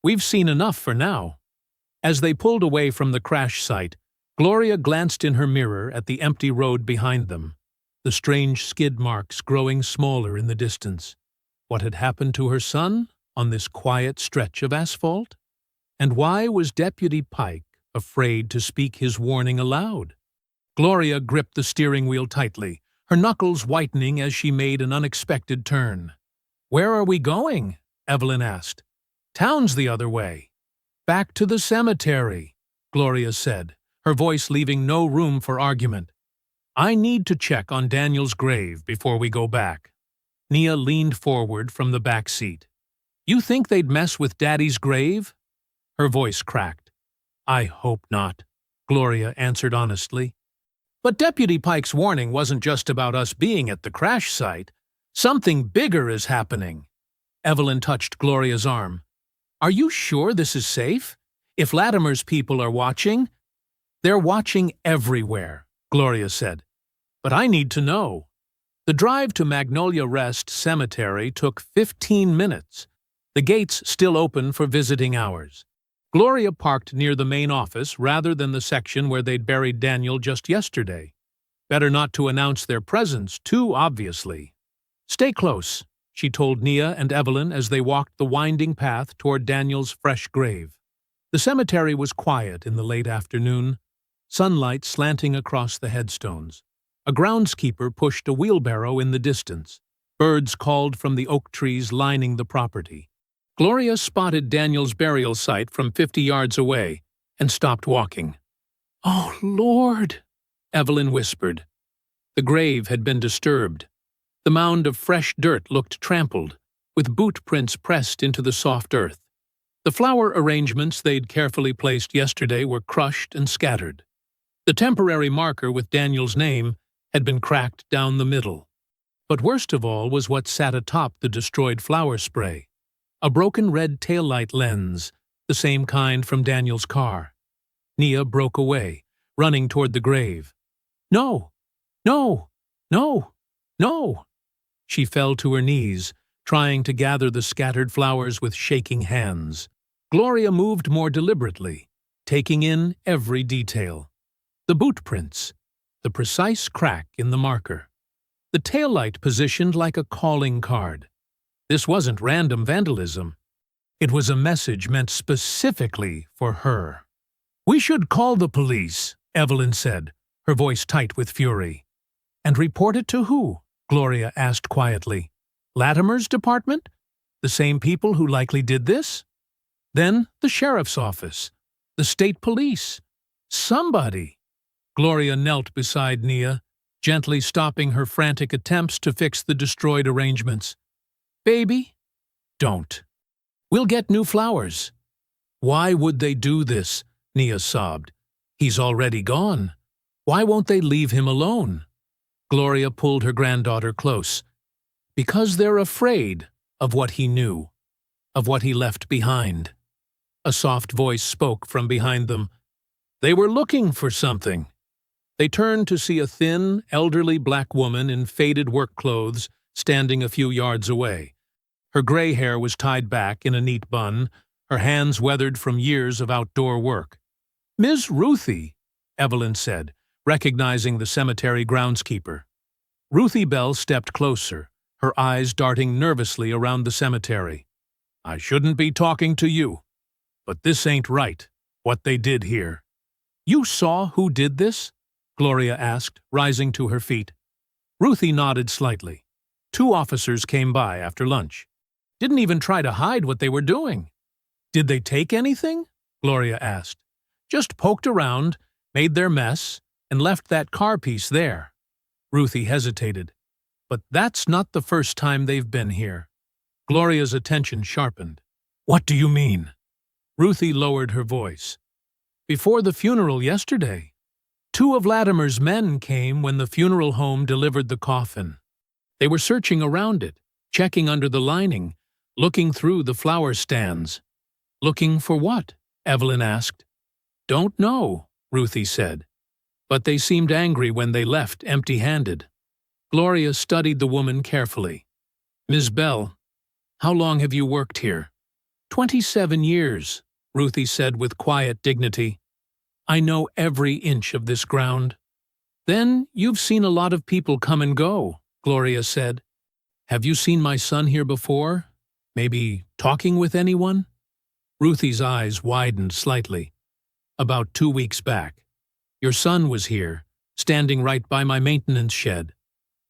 We've seen enough for now. As they pulled away from the crash site, Gloria glanced in her mirror at the empty road behind them, the strange skid marks growing smaller in the distance. What had happened to her son on this quiet stretch of asphalt? And why was Deputy Pike afraid to speak his warning aloud? Gloria gripped the steering wheel tightly, her knuckles whitening as she made an unexpected turn. Where are we going? Evelyn asked. Town's the other way. Back to the cemetery, Gloria said, her voice leaving no room for argument. I need to check on Daniel's grave before we go back. Nia leaned forward from the back seat. You think they'd mess with Daddy's grave? Her voice cracked. I hope not, Gloria answered honestly. But Deputy Pike's warning wasn't just about us being at the crash site. Something bigger is happening. Evelyn touched Gloria's arm. Are you sure this is safe? If Latimer's people are watching? They're watching everywhere, Gloria said. But I need to know. The drive to Magnolia Rest Cemetery took 15 minutes. The gates still open for visiting hours. Gloria parked near the main office rather than the section where they'd buried Daniel just yesterday. Better not to announce their presence too obviously. Stay close, she told Nia and Evelyn as they walked the winding path toward Daniel's fresh grave. The cemetery was quiet in the late afternoon, sunlight slanting across the headstones. A groundskeeper pushed a wheelbarrow in the distance. Birds called from the oak trees lining the property. Gloria spotted Daniel's burial site from 50 yards away and stopped walking. Oh, Lord, Evelyn whispered. The grave had been disturbed. The mound of fresh dirt looked trampled, with boot prints pressed into the soft earth. The flower arrangements they'd carefully placed yesterday were crushed and scattered. The temporary marker with Daniel's name had been cracked down the middle. But worst of all was what sat atop the destroyed flower spray. A broken red taillight lens, the same kind from Daniel's car. Nia broke away, running toward the grave. No! No! No! No! She fell to her knees, trying to gather the scattered flowers with shaking hands. Gloria moved more deliberately, taking in every detail. The boot prints, the precise crack in the marker, the taillight positioned like a calling card. This wasn't random vandalism. It was a message meant specifically for her. We should call the police, Evelyn said, her voice tight with fury. And report it to who? Gloria asked quietly. Latimer's department? The same people who likely did this? Then the sheriff's office. The state police. Somebody. Gloria knelt beside Nia, gently stopping her frantic attempts to fix the destroyed arrangements. Baby, don't. We'll get new flowers. Why would they do this? Nia sobbed. He's already gone. Why won't they leave him alone? Gloria pulled her granddaughter close. Because they're afraid of what he knew, of what he left behind. A soft voice spoke from behind them. They were looking for something. They turned to see a thin, elderly black woman in faded work clothes standing a few yards away. Her gray hair was tied back in a neat bun, her hands weathered from years of outdoor work. Miss Ruthie, Evelyn said, recognizing the cemetery groundskeeper. Ruthie Bell stepped closer, her eyes darting nervously around the cemetery. I shouldn't be talking to you, but this ain't right, what they did here. You saw who did this? Gloria asked, rising to her feet. Ruthie nodded slightly. 2 officers came by after lunch. Didn't even try to hide what they were doing. Did they take anything? Gloria asked. Just poked around, made their mess, and left that car piece there. Ruthie hesitated. But that's not the first time they've been here. Gloria's attention sharpened. What do you mean? Ruthie lowered her voice. Before the funeral yesterday, 2 of Latimer's men came when the funeral home delivered the coffin. They were searching around it, checking under the lining, looking through the flower stands. Looking for what? Evelyn asked. Don't know, Ruthie said. But they seemed angry when they left empty-handed. Gloria studied the woman carefully. Ms. Bell, how long have you worked here? 27 years, Ruthie said with quiet dignity. I know every inch of this ground. Then you've seen a lot of people come and go, Gloria said. Have you seen my son here before? Maybe talking with anyone? Ruthie's eyes widened slightly. About 2 weeks back. Your son was here, standing right by my maintenance shed.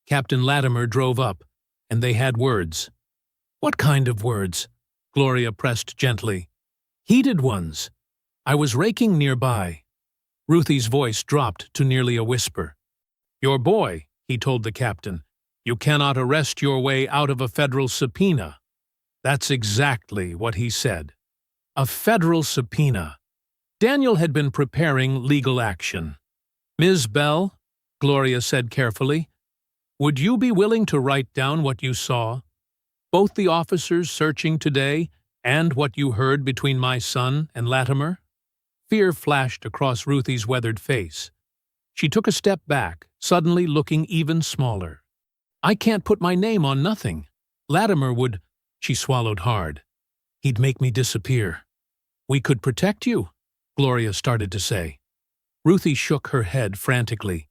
Captain Latimer drove up, and they had words. What kind of words? Gloria pressed gently. Heated ones. I was raking nearby. Ruthie's voice dropped to nearly a whisper. Your boy, he told the captain. You cannot arrest your way out of a federal subpoena. That's exactly what he said. A federal subpoena. Daniel had been preparing legal action. Ms. Bell, Gloria said carefully, would you be willing to write down what you saw? Both the officers searching today and what you heard between my son and Latimer? Fear flashed across Ruthie's weathered face. She took a step back, suddenly looking even smaller. I can't put my name on nothing. Latimer would... She swallowed hard. He'd make me disappear. We could protect you, Gloria started to say. Ruthie shook her head frantically.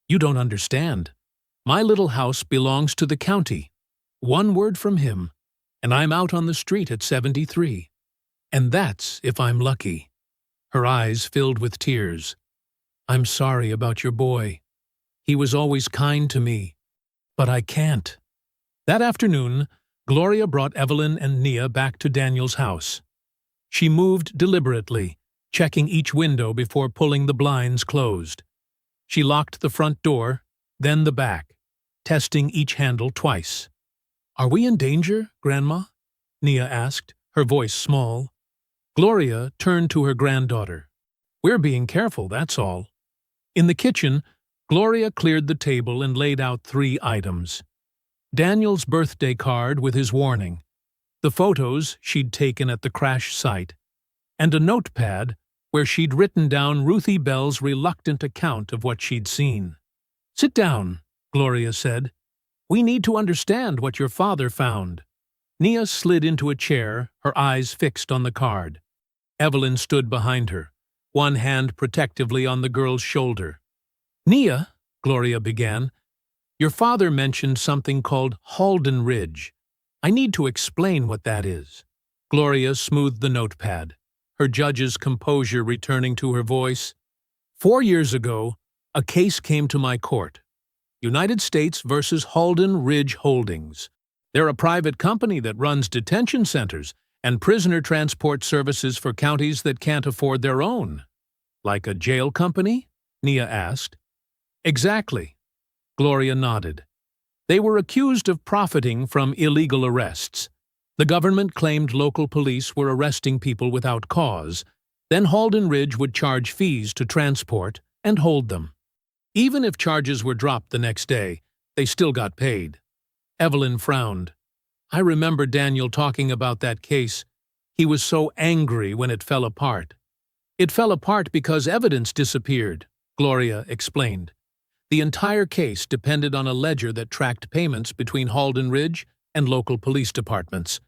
You don't understand. My little house belongs to the county. One word from him, and I'm out on the street at 73. And that's if I'm lucky. Her eyes filled with tears. I'm sorry about your boy. He was always kind to me. But I can't. That afternoon, Gloria brought Evelyn and Nia back to Daniel's house. She moved deliberately, checking each window before pulling the blinds closed. She locked the front door, then the back, testing each handle twice. Are we in danger, Grandma? Nia asked, her voice small. Gloria turned to her granddaughter. We're being careful, that's all. In the kitchen, Gloria cleared the table and laid out 3 items. Daniel's birthday card with his warning, the photos she'd taken at the crash site, and a notepad where she'd written down Ruthie Bell's reluctant account of what she'd seen. Sit down, Gloria said. We need to understand what your father found. Nia slid into a chair, her eyes fixed on the card. Evelyn stood behind her, one hand protectively on the girl's shoulder. Nia, Gloria began, your father mentioned something called Halden Ridge. I need to explain what that is. Gloria smoothed the notepad, her judge's composure returning to her voice. 4 years ago, a case came to my court. United States versus Halden Ridge Holdings. They're a private company that runs detention centers and prisoner transport services for counties that can't afford their own. Like a jail company? Nia asked. Exactly. Gloria nodded. They were accused of profiting from illegal arrests. The government claimed local police were arresting people without cause. Then Halden Ridge would charge fees to transport and hold them. Even if charges were dropped the next day, they still got paid. Evelyn frowned. I remember Daniel talking about that case. He was so angry when it fell apart. It fell apart because evidence disappeared, Gloria explained. The entire case depended on a ledger that tracked payments between Halden Ridge and local police departments.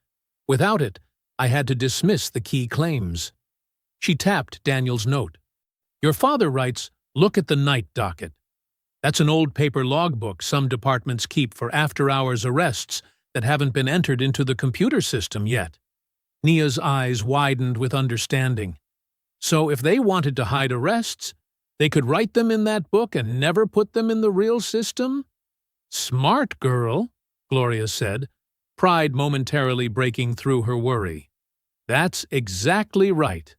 Without it, I had to dismiss the key claims. She tapped Daniel's note. Your father writes, "Look at the night docket." That's an old paper logbook some departments keep for after-hours arrests that haven't been entered into the computer system yet. Nia's eyes widened with understanding. So if they wanted to hide arrests, they could write them in that book and never put them in the real system? Smart girl, Gloria said, pride momentarily breaking through her worry. That's exactly right.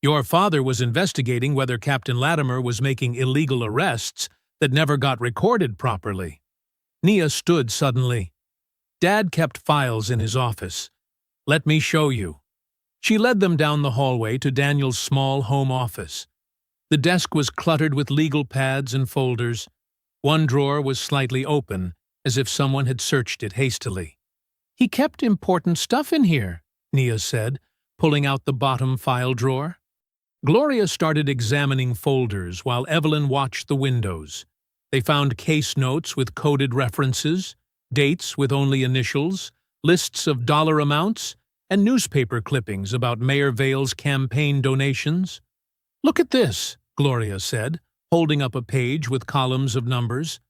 Your father was investigating whether Captain Latimer was making illegal arrests that never got recorded properly. Nia stood suddenly. Dad kept files in his office. Let me show you. She led them down the hallway to Daniel's small home office. The desk was cluttered with legal pads and folders. One drawer was slightly open, as if someone had searched it hastily. He kept important stuff in here, Nia said, pulling out the bottom file drawer. Gloria started examining folders while Evelyn watched the windows. They found case notes with coded references, dates with only initials, lists of dollar amounts, and newspaper clippings about Mayor Vale's campaign donations. Look at this, Gloria said, holding up a page with columns of numbers.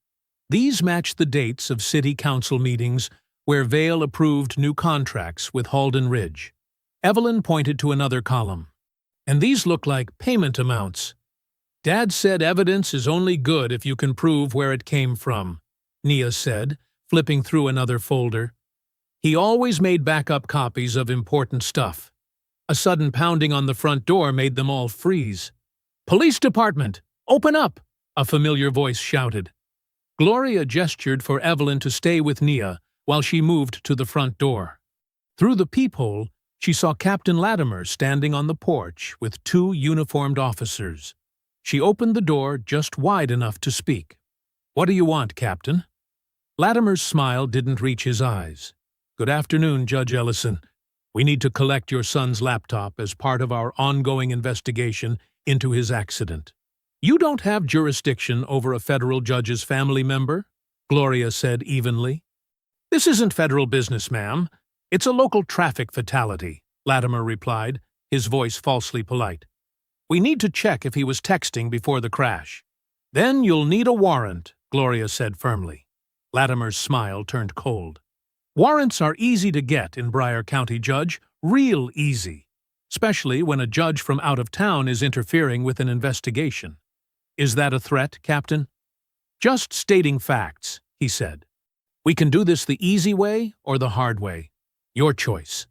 These match the dates of city council meetings where Vale approved new contracts with Halden Ridge. Evelyn pointed to another column. And these look like payment amounts. Dad said evidence is only good if you can prove where it came from, Nia said, flipping through another folder. He always made backup copies of important stuff. A sudden pounding on the front door made them all freeze. Police department! Open up! A familiar voice shouted. Gloria gestured for Evelyn to stay with Nia while she moved to the front door. Through the peephole, she saw Captain Latimer standing on the porch with two uniformed officers. She opened the door just wide enough to speak. What do you want, Captain? Latimer's smile didn't reach his eyes. Good afternoon, Judge Ellison. We need to collect your son's laptop as part of our ongoing investigation into his accident. You don't have jurisdiction over a federal judge's family member, Gloria said evenly. This isn't federal business, ma'am. It's a local traffic fatality, Latimer replied, his voice falsely polite. We need to check if he was texting before the crash. Then you'll need a warrant, Gloria said firmly. Latimer's smile turned cold. Warrants are easy to get in Bryan County, Judge, real easy, especially when a judge from out of town is interfering with an investigation. Is that a threat, Captain? Just stating facts, he said. We can do this the easy way or the hard way. Your choice.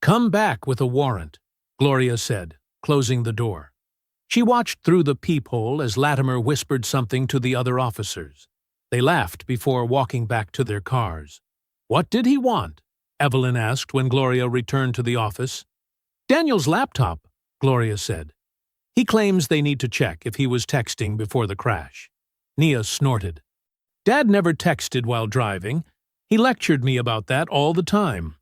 Come back with a warrant, Gloria said, closing the door. She watched through the peephole as Latimer whispered something to the other officers. They laughed before walking back to their cars. What did he want? Evelyn asked when Gloria returned to the office. Daniel's laptop, Gloria said. He claims they need to check if he was texting before the crash. Nia snorted. Dad never texted while driving. He lectured me about that all the time.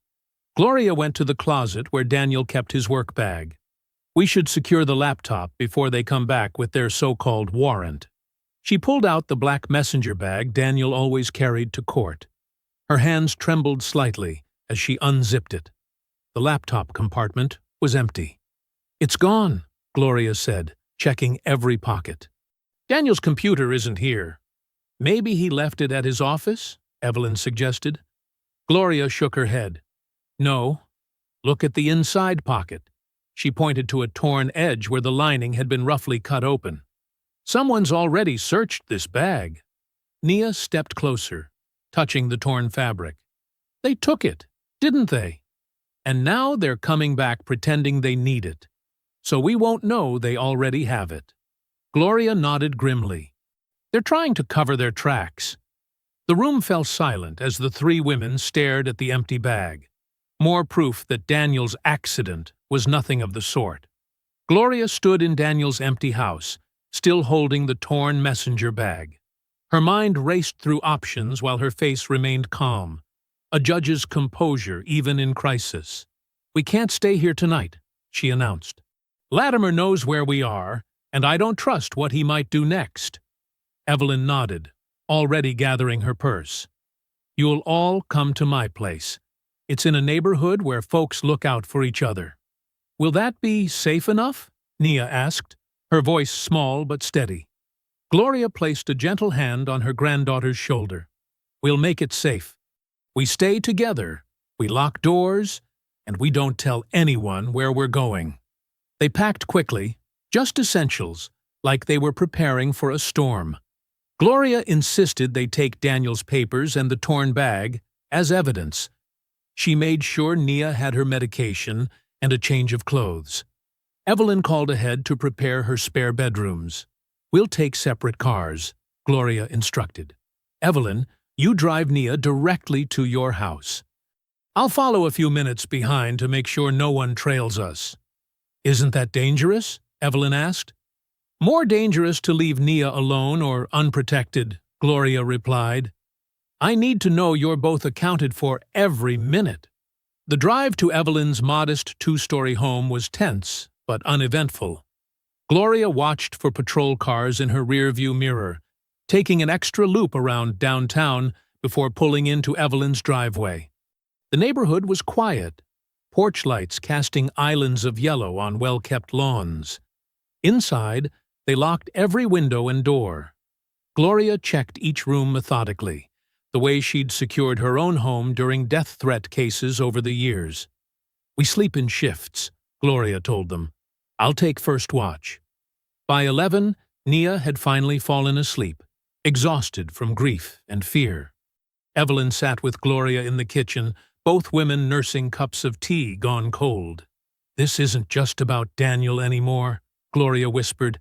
Gloria went to the closet where Daniel kept his work bag. We should secure the laptop before they come back with their so-called warrant. She pulled out the black messenger bag Daniel always carried to court. Her hands trembled slightly as she unzipped it. The laptop compartment was empty. It's gone, Gloria said, checking every pocket. Daniel's computer isn't here. Maybe he left it at his office, Evelyn suggested. Gloria shook her head. No. Look at the inside pocket. She pointed to a torn edge where the lining had been roughly cut open. Someone's already searched this bag. Nia stepped closer, touching the torn fabric. They took it, didn't they? And now they're coming back pretending they need it. So we won't know they already have it. Gloria nodded grimly. They're trying to cover their tracks. The room fell silent as the three women stared at the empty bag. More proof that Daniel's accident was nothing of the sort. Gloria stood in Daniel's empty house, still holding the torn messenger bag. Her mind raced through options while her face remained calm. A judge's composure even in crisis. "We can't stay here tonight," she announced. "Latimer knows where we are, and I don't trust what he might do next." Evelyn nodded, already gathering her purse. "You'll all come to my place. It's in a neighborhood where folks look out for each other." "Will that be safe enough?" Nia asked, her voice small but steady. Gloria placed a gentle hand on her granddaughter's shoulder. "We'll make it safe. We stay together, we lock doors, and we don't tell anyone where we're going." They packed quickly, just essentials, like they were preparing for a storm. Gloria insisted they take Daniel's papers and the torn bag as evidence. She made sure Nia had her medication and a change of clothes. Evelyn called ahead to prepare her spare bedrooms. "We'll take separate cars," Gloria instructed. "Evelyn, you drive Nia directly to your house. I'll follow a few minutes behind to make sure no one trails us." "Isn't that dangerous?" Evelyn asked. "More dangerous to leave Nia alone or unprotected," Gloria replied. "I need to know you're both accounted for every minute." The drive to Evelyn's modest two-story home was tense but uneventful. Gloria watched for patrol cars in her rearview mirror, taking an extra loop around downtown before pulling into Evelyn's driveway. The neighborhood was quiet, porch lights casting islands of yellow on well-kept lawns. Inside, they locked every window and door. Gloria checked each room methodically, the way she'd secured her own home during death threat cases over the years. "We sleep in shifts," Gloria told them. "I'll take first watch." By 11, Nia had finally fallen asleep, exhausted from grief and fear. Evelyn sat with Gloria in the kitchen, both women nursing cups of tea gone cold. "This isn't just about Daniel anymore," Gloria whispered.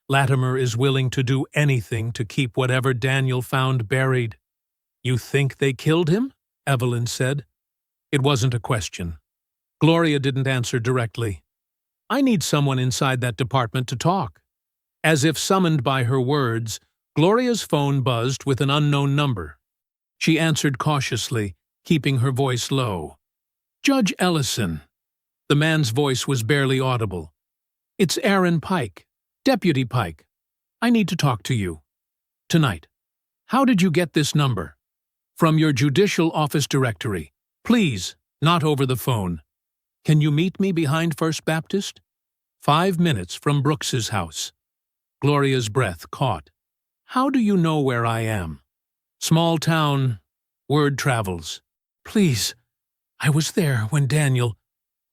"Latimer is willing to do anything to keep whatever Daniel found buried." "You think they killed him?" Evelyn said. It wasn't a question. Gloria didn't answer directly. "I need someone inside that department to talk." As if summoned by her words, Gloria's phone buzzed with an unknown number. She answered cautiously, keeping her voice low. "Judge Ellison." The man's voice was barely audible. "It's Aaron Pike, Deputy Pike. I need to talk to you. Tonight. How did you get this number?" "From your judicial office directory. Please, not over the phone. Can you meet me behind First Baptist? 5 minutes from Brooks's house." Gloria's breath caught. "How do you know where I am?" "Small town. Word travels." "Please. I was there when Daniel—"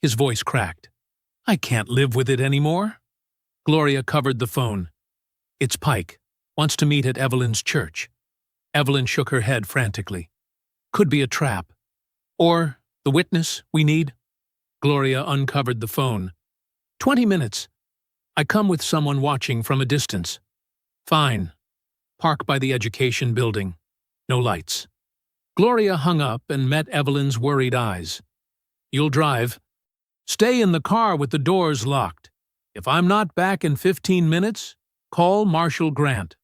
His voice cracked. "I can't live with it anymore." Gloria covered the phone. "It's Pike. Wants to meet at Evelyn's church." Evelyn shook her head frantically. "Could be a trap. Or the witness we need." Gloria uncovered the phone. 20 minutes. I come with someone watching from a distance." "Fine. Park by the education building. No lights." Gloria hung up and met Evelyn's worried eyes. "You'll drive. Stay in the car with the doors locked. If I'm not back in 15 minutes, call Marshal Grant."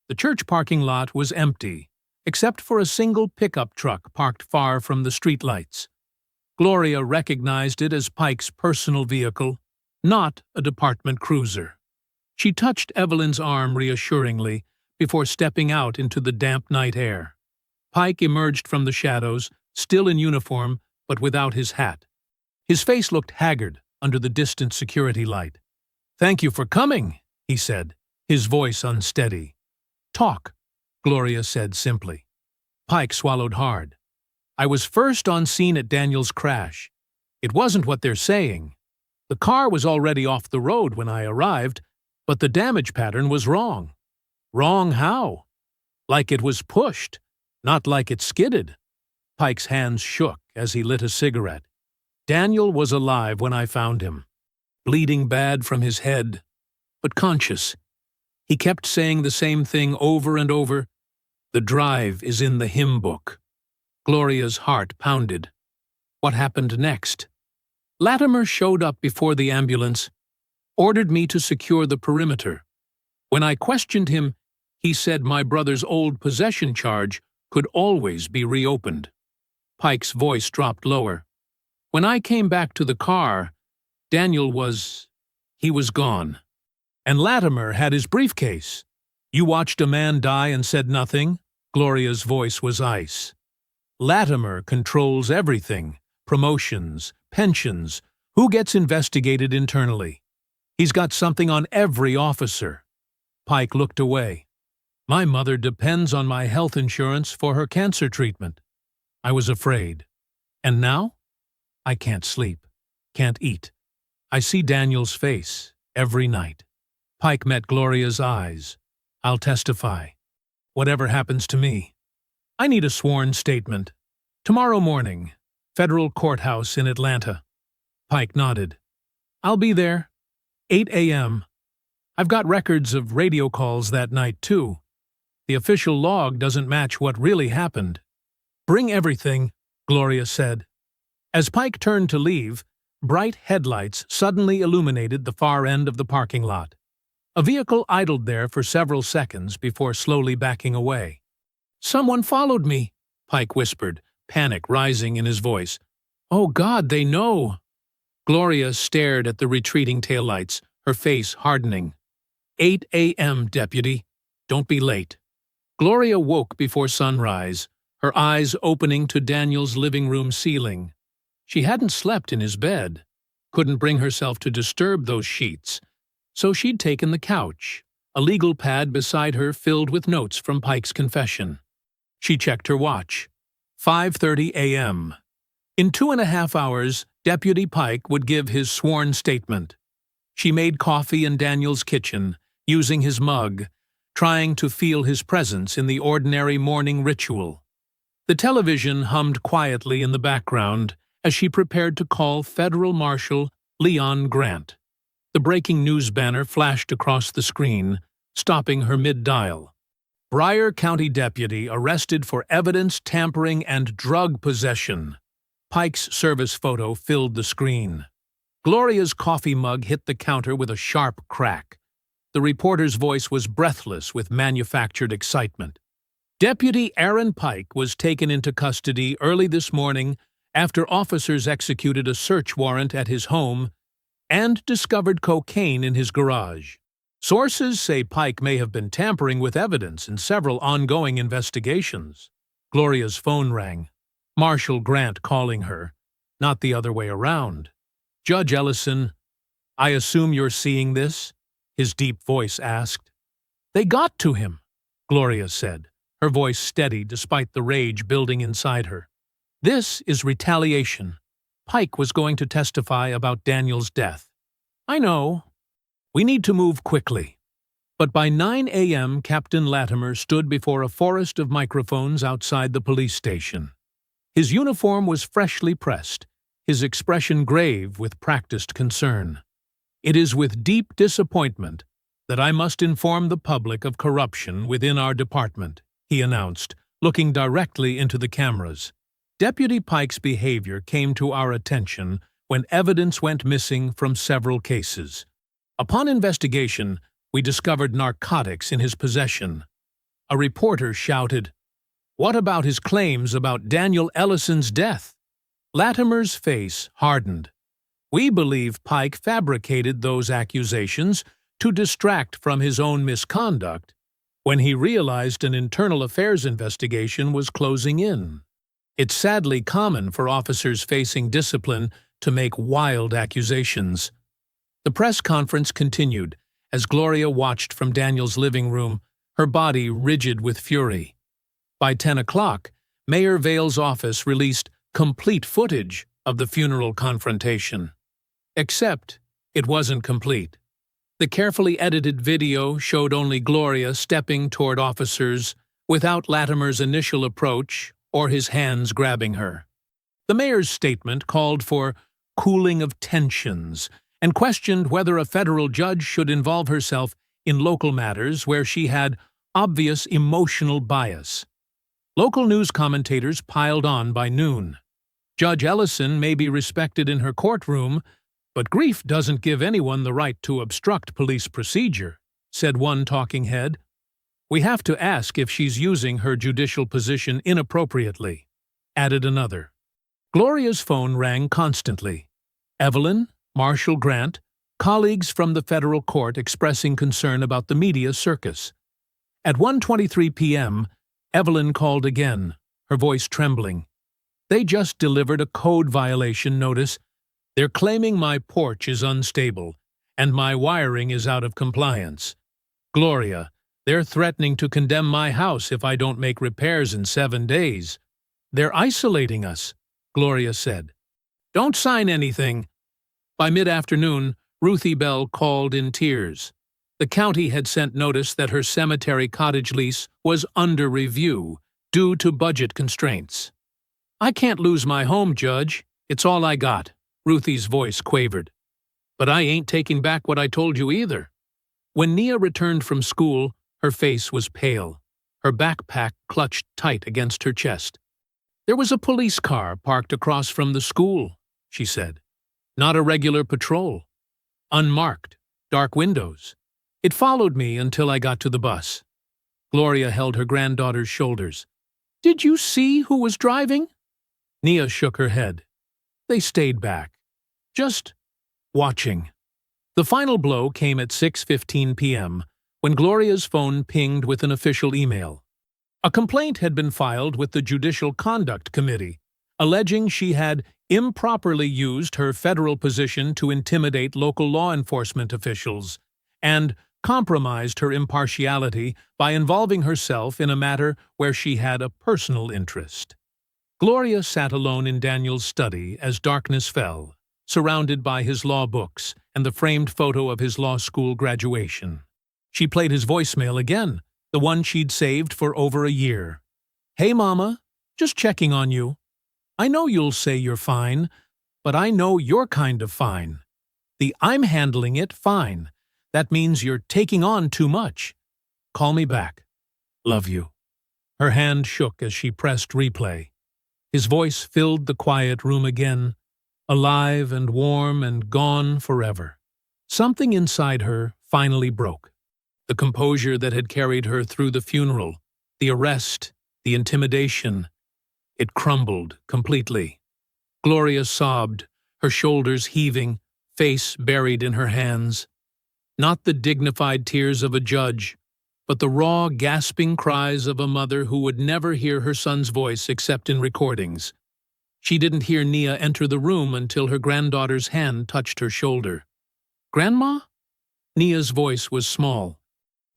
The church parking lot was empty, except for a single pickup truck parked far from the streetlights. Gloria recognized it as Pike's personal vehicle, not a department cruiser. She touched Evelyn's arm reassuringly before stepping out into the damp night air. Pike emerged from the shadows, still in uniform, but without his hat. His face looked haggard under the distant security light. "Thank you for coming," he said, his voice unsteady. "Talk," Gloria said simply. Pike swallowed hard. "I was first on scene at Daniel's crash. It wasn't what they're saying. The car was already off the road when I arrived, but the damage pattern was wrong." "Wrong how?" "Like it was pushed, not like it skidded." Pike's hands shook as he lit a cigarette. Daniel was alive when I found him, bleeding bad from his head, but conscious. He kept saying the same thing over and over. The drive is in the hymn book. Gloria's heart pounded. What happened next? Latimer showed up before the ambulance, ordered me to secure the perimeter. When I questioned him, he said my brother's old possession charge could always be reopened. Pike's voice dropped lower. When I came back to the car, Daniel was gone. And Latimer had his briefcase. You watched a man die and said nothing? Gloria's voice was ice. Latimer controls everything. Promotions, pensions, who gets investigated internally. He's got something on every officer. Pike looked away. My mother depends on my health insurance for her cancer treatment. I was afraid. And now? I can't sleep, can't eat. I see Daniel's face every night. Pike met Gloria's eyes. I'll testify. Whatever happens to me. I need a sworn statement. Tomorrow morning, Federal Courthouse in Atlanta. Pike nodded. I'll be there. 8 a.m. I've got records of radio calls that night, too. The official log doesn't match what really happened. Bring everything, Gloria said. As Pike turned to leave, bright headlights suddenly illuminated the far end of the parking lot. A vehicle idled there for several seconds before slowly backing away. Someone followed me, Pike whispered, panic rising in his voice. Oh God, they know! Gloria stared at the retreating taillights, her face hardening. 8 a.m., deputy. Don't be late. Gloria woke before sunrise, her eyes opening to Daniel's living room ceiling. She hadn't slept in his bed, couldn't bring herself to disturb those sheets, so she'd taken the couch, a legal pad beside her filled with notes from Pike's confession. She checked her watch. 5:30 a.m. In 2.5 hours, Deputy Pike would give his sworn statement. She made coffee in Daniel's kitchen, using his mug, trying to feel his presence in the ordinary morning ritual. The television hummed quietly in the background as she prepared to call Federal Marshal Leon Grant. The breaking news banner flashed across the screen, stopping her mid-dial. Bryan County deputy arrested for evidence tampering and drug possession. Pike's service photo filled the screen. Gloria's coffee mug hit the counter with a sharp crack. The reporter's voice was breathless with manufactured excitement. Deputy Aaron Pike was taken into custody early this morning after officers executed a search warrant at his home and discovered cocaine in his garage. Sources say Pike may have been tampering with evidence in several ongoing investigations. Gloria's phone rang. Marshal Grant calling her, not the other way around. Judge Ellison, I assume you're seeing this? His deep voice asked. They got to him, Gloria said, her voice steady despite the rage building inside her. This is retaliation. Pike was going to testify about Daniel's death. I know. We need to move quickly. But by 9 a.m., Captain Latimer stood before a forest of microphones outside the police station. His uniform was freshly pressed, his expression grave with practiced concern. It is with deep disappointment that I must inform the public of corruption within our department, he announced, looking directly into the cameras. Deputy Pike's behavior came to our attention when evidence went missing from several cases. Upon investigation, we discovered narcotics in his possession. A reporter shouted, "What about his claims about Daniel Ellison's death?" Latimer's face hardened. We believe Pike fabricated those accusations to distract from his own misconduct when he realized an internal affairs investigation was closing in. It's sadly common for officers facing discipline to make wild accusations. The press conference continued as Gloria watched from Daniel's living room, her body rigid with fury. By 10 o'clock, Mayor Vale's office released complete footage of the funeral confrontation. Except it wasn't complete. The carefully edited video showed only Gloria stepping toward officers without Latimer's initial approach or his hands grabbing her. The mayor's statement called for cooling of tensions, and questioned whether a federal judge should involve herself in local matters where she had obvious emotional bias. Local news commentators piled on by noon. Judge Ellison may be respected in her courtroom, but grief doesn't give anyone the right to obstruct police procedure, said one talking head. We have to ask if she's using her judicial position inappropriately, added another. Gloria's phone rang constantly. Evelyn, Marshall Grant, colleagues from the federal court expressing concern about the media circus. At 1:23 p.m., Evelyn called again, her voice trembling. They just delivered a code violation notice. They're claiming my porch is unstable, and my wiring is out of compliance. Gloria, they're threatening to condemn my house if I don't make repairs in 7 days. They're isolating us, Gloria said. Don't sign anything. By mid-afternoon, Ruthie Bell called in tears. The county had sent notice that her cemetery cottage lease was under review due to budget constraints. I can't lose my home, Judge. It's all I got, Ruthie's voice quavered. But I ain't taking back what I told you either. When Nia returned from school, her face was pale. Her backpack clutched tight against her chest. There was a police car parked across from the school, she said. Not a regular patrol. Unmarked, dark windows. It followed me until I got to the bus. Gloria held her granddaughter's shoulders. Did you see who was driving? Nia shook her head. They stayed back, just watching. The final blow came at 6:15 p.m. when Gloria's phone pinged with an official email. A complaint had been filed with the Judicial Conduct Committee, alleging she had improperly used her federal position to intimidate local law enforcement officials and compromised her impartiality by involving herself in a matter where she had a personal interest. Gloria sat alone in Daniel's study as darkness fell, surrounded by his law books and the framed photo of his law school graduation. She played his voicemail again, the one she'd saved for over a year. Hey, Mama, just checking on you. I know you'll say you're fine, but I know you're kind of fine. The I'm handling it fine. That means you're taking on too much. Call me back. Love you. Her hand shook as she pressed replay. His voice filled the quiet room again, alive and warm and gone forever. Something inside her finally broke. The composure that had carried her through the funeral, the arrest, the intimidation, it crumbled completely. Gloria sobbed, her shoulders heaving, face buried in her hands. Not the dignified tears of a judge, but the raw, gasping cries of a mother who would never hear her son's voice except in recordings. She didn't hear Nia enter the room until her granddaughter's hand touched her shoulder. Grandma? Nia's voice was small.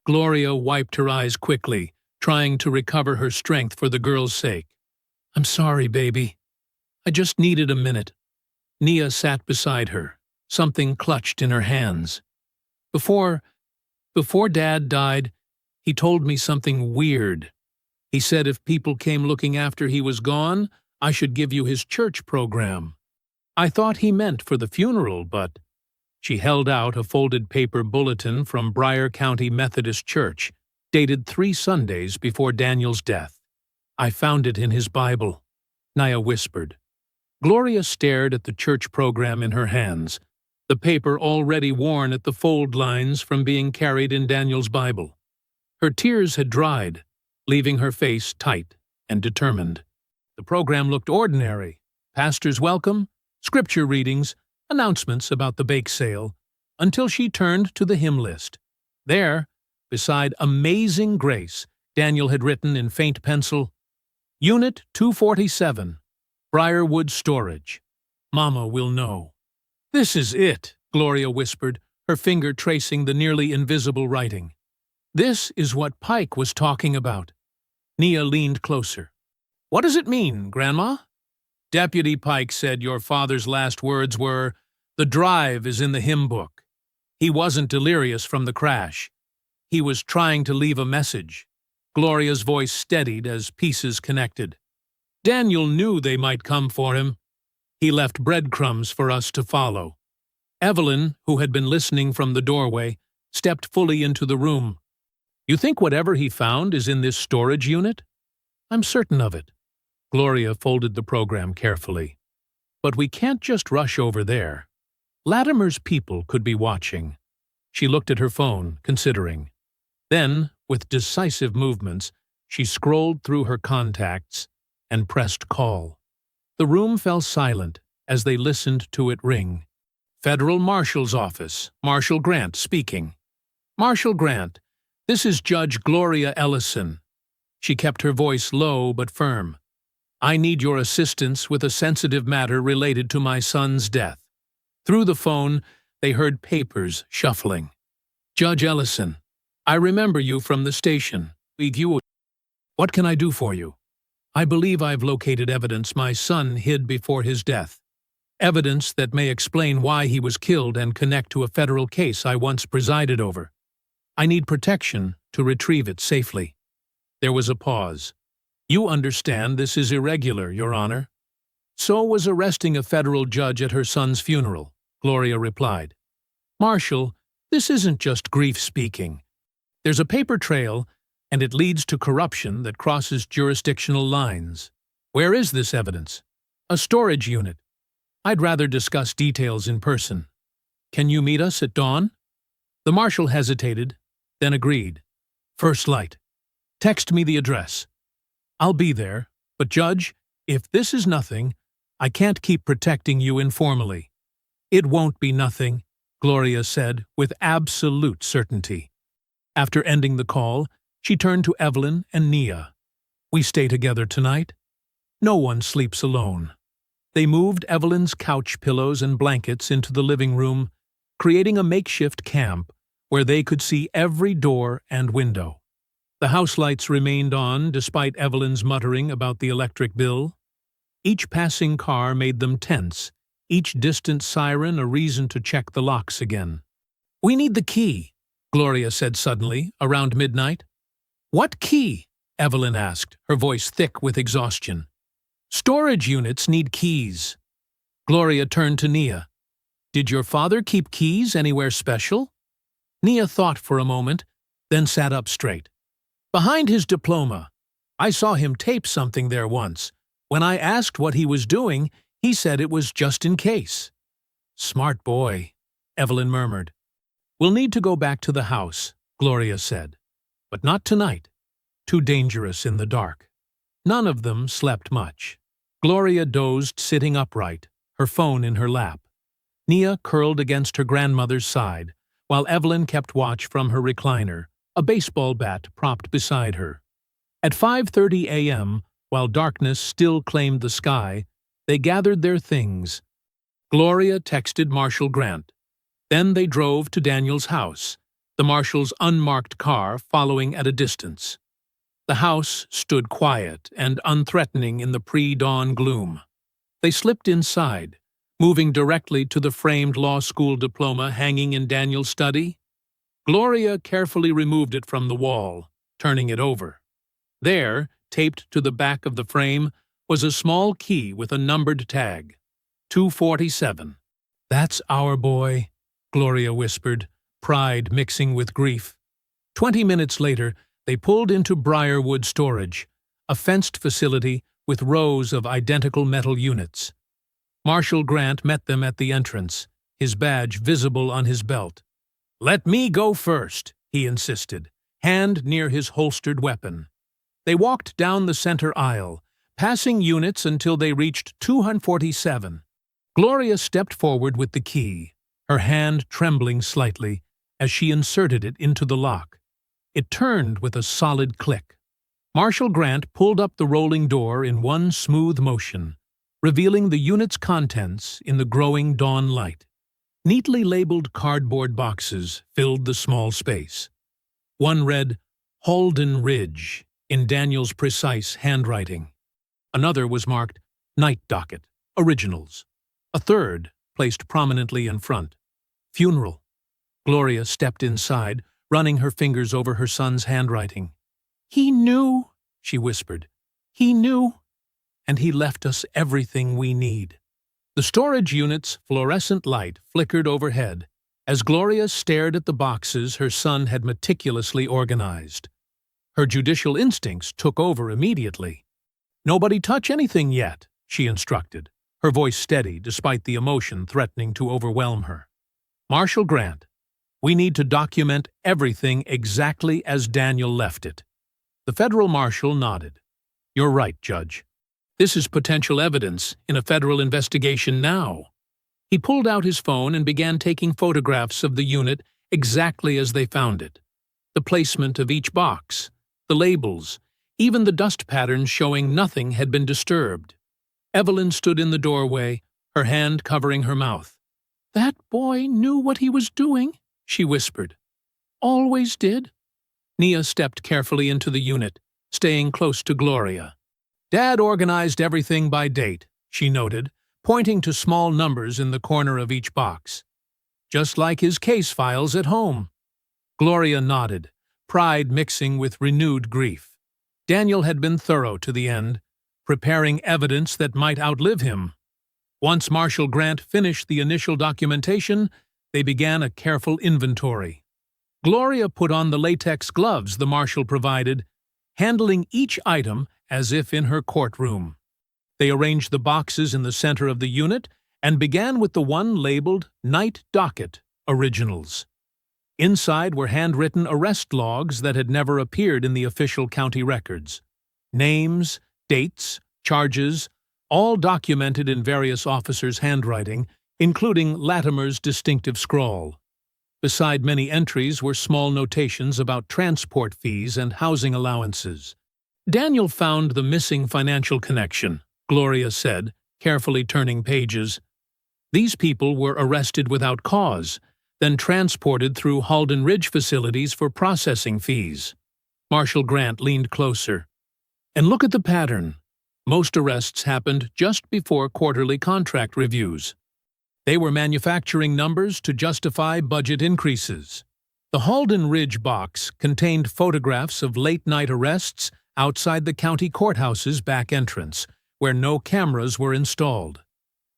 Gloria wiped her eyes quickly, trying to recover her strength for the girl's sake. I'm sorry, baby. I just needed a minute. Nia sat beside her, something clutched in her hands. Before Dad died, he told me something weird. He said if people came looking after he was gone, I should give you his church program. I thought he meant for the funeral, but... She held out a folded paper bulletin from Bryan County Methodist Church, dated 3 Sundays before Daniel's death. I found it in his Bible, Nia whispered. Gloria stared at the church program in her hands, the paper already worn at the fold lines from being carried in Daniel's Bible. Her tears had dried, leaving her face tight and determined. The program looked ordinary. Pastor's welcome, scripture readings, announcements about the bake sale, until she turned to the hymn list. There, beside Amazing Grace, Daniel had written in faint pencil, Unit 247, Briarwood Storage. Mama will know. This is it, Gloria whispered, her finger tracing the nearly invisible writing. This is what Pike was talking about. Nia leaned closer. What does it mean, Grandma? Deputy Pike said your father's last words were, "The drive is in the hymn book." He wasn't delirious from the crash. He was trying to leave a message. Gloria's voice steadied as pieces connected. Daniel knew they might come for him. He left breadcrumbs for us to follow. Evelyn, who had been listening from the doorway, stepped fully into the room. You think whatever he found is in this storage unit? I'm certain of it. Gloria folded the program carefully. But we can't just rush over there. Latimer's people could be watching. She looked at her phone, considering. Then, with decisive movements, she scrolled through her contacts and pressed call. The room fell silent as they listened to it ring. Federal Marshal's Office, Marshal Grant speaking. Marshal Grant, this is Judge Gloria Ellison. She kept her voice low but firm. I need your assistance with a sensitive matter related to my son's death. Through the phone, they heard papers shuffling. Judge Ellison, I remember you from the station. What can I do for you? I believe I've located evidence my son hid before his death. Evidence that may explain why he was killed and connect to a federal case I once presided over. I need protection to retrieve it safely. There was a pause. You understand this is irregular, Your Honor. So was arresting a federal judge at her son's funeral, Gloria replied. Marshal, this isn't just grief speaking. There's a paper trail, and it leads to corruption that crosses jurisdictional lines. Where is this evidence? A storage unit. I'd rather discuss details in person. Can you meet us at dawn? The marshal hesitated, then agreed. First light. Text me the address. I'll be there, but Judge, if this is nothing, I can't keep protecting you informally. It won't be nothing, Gloria said with absolute certainty. After ending the call, she turned to Evelyn and Nia. We stay together tonight? No one sleeps alone. They moved Evelyn's couch pillows and blankets into the living room, creating a makeshift camp where they could see every door and window. The house lights remained on despite Evelyn's muttering about the electric bill. Each passing car made them tense, each distant siren a reason to check the locks again. We need the key, Gloria said suddenly, around midnight. What key? Evelyn asked, her voice thick with exhaustion. Storage units need keys. Gloria turned to Nia. Did your father keep keys anywhere special? Nia thought for a moment, then sat up straight. Behind his diploma. I saw him tape something there once. When I asked what he was doing, he said it was just in case. Smart boy, Evelyn murmured. We'll need to go back to the house, Gloria said. But not tonight. Too dangerous in the dark. None of them slept much. Gloria dozed sitting upright, her phone in her lap. Nia curled against her grandmother's side, while Evelyn kept watch from her recliner, a baseball bat propped beside her. At 5:30 a.m., while darkness still claimed the sky, they gathered their things. Gloria texted Marshal Grant. Then they drove to Daniel's house, the marshal's unmarked car following at a distance. The house stood quiet and unthreatening in the pre-dawn gloom. They slipped inside, moving directly to the framed law school diploma hanging in Daniel's study. Gloria carefully removed it from the wall, turning it over. There, taped to the back of the frame, was a small key with a numbered tag. 247. That's our boy, Gloria whispered, pride mixing with grief. 20 minutes later, they pulled into Briarwood Storage, a fenced facility with rows of identical metal units. Marshal Grant met them at the entrance, his badge visible on his belt. Let me go first, he insisted, hand near his holstered weapon. They walked down the center aisle, passing units until they reached 247. Gloria stepped forward with the key, her hand trembling slightly as she inserted it into the lock. It turned with a solid click. Marshal Grant pulled up the rolling door in one smooth motion, revealing the unit's contents in the growing dawn light. Neatly labeled cardboard boxes filled the small space. One read, Halden Ridge, in Daniel's precise handwriting. Another was marked, Night Docket, Originals. A third, placed prominently in front, Funeral. Gloria stepped inside, running her fingers over her son's handwriting. He knew, she whispered. He knew, and he left us everything we need. The storage unit's fluorescent light flickered overhead as Gloria stared at the boxes her son had meticulously organized. Her judicial instincts took over immediately. "Nobody touch anything yet," she instructed, her voice steady despite the emotion threatening to overwhelm her. "Marshal Grant, we need to document everything exactly as Daniel left it." The federal marshal nodded. "You're right, Judge. This is potential evidence in a federal investigation now." He pulled out his phone and began taking photographs of the unit exactly as they found it. The placement of each box, the labels, even the dust patterns showing nothing had been disturbed. Evelyn stood in the doorway, her hand covering her mouth. "That boy knew what he was doing," she whispered. "Always did." Nia stepped carefully into the unit, staying close to Gloria. "Dad organized everything by date," she noted, pointing to small numbers in the corner of each box. "Just like his case files at home." Gloria nodded, pride mixing with renewed grief. Daniel had been thorough to the end, preparing evidence that might outlive him. Once Marshal Grant finished the initial documentation, they began a careful inventory. Gloria put on the latex gloves the marshal provided, handling each item as if in her courtroom. They arranged the boxes in the center of the unit and began with the one labeled Night Docket Originals. Inside were handwritten arrest logs that had never appeared in the official county records. Names, dates, charges, all documented in various officers' handwriting, including Latimer's distinctive scrawl. Beside many entries were small notations about transport fees and housing allowances. "Daniel found the missing financial connection," Gloria said, carefully turning pages. "These people were arrested without cause, then transported through Halden Ridge facilities for processing fees." Marshal Grant leaned closer. "And look at the pattern. Most arrests happened just before quarterly contract reviews. They were manufacturing numbers to justify budget increases." The Halden Ridge box contained photographs of late-night arrests outside the county courthouse's back entrance, where no cameras were installed.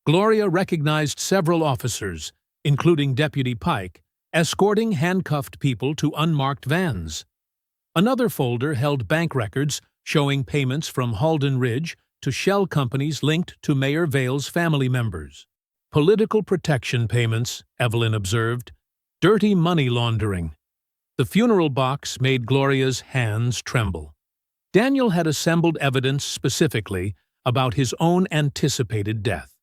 Gloria recognized several officers, including Deputy Pike, escorting handcuffed people to unmarked vans. Another folder held bank records showing payments from Halden Ridge to shell companies linked to Mayor Vale's family members. "Political protection payments," Evelyn observed. "Dirty money laundering." The funeral box made Gloria's hands tremble. Daniel had assembled evidence specifically about his own anticipated death.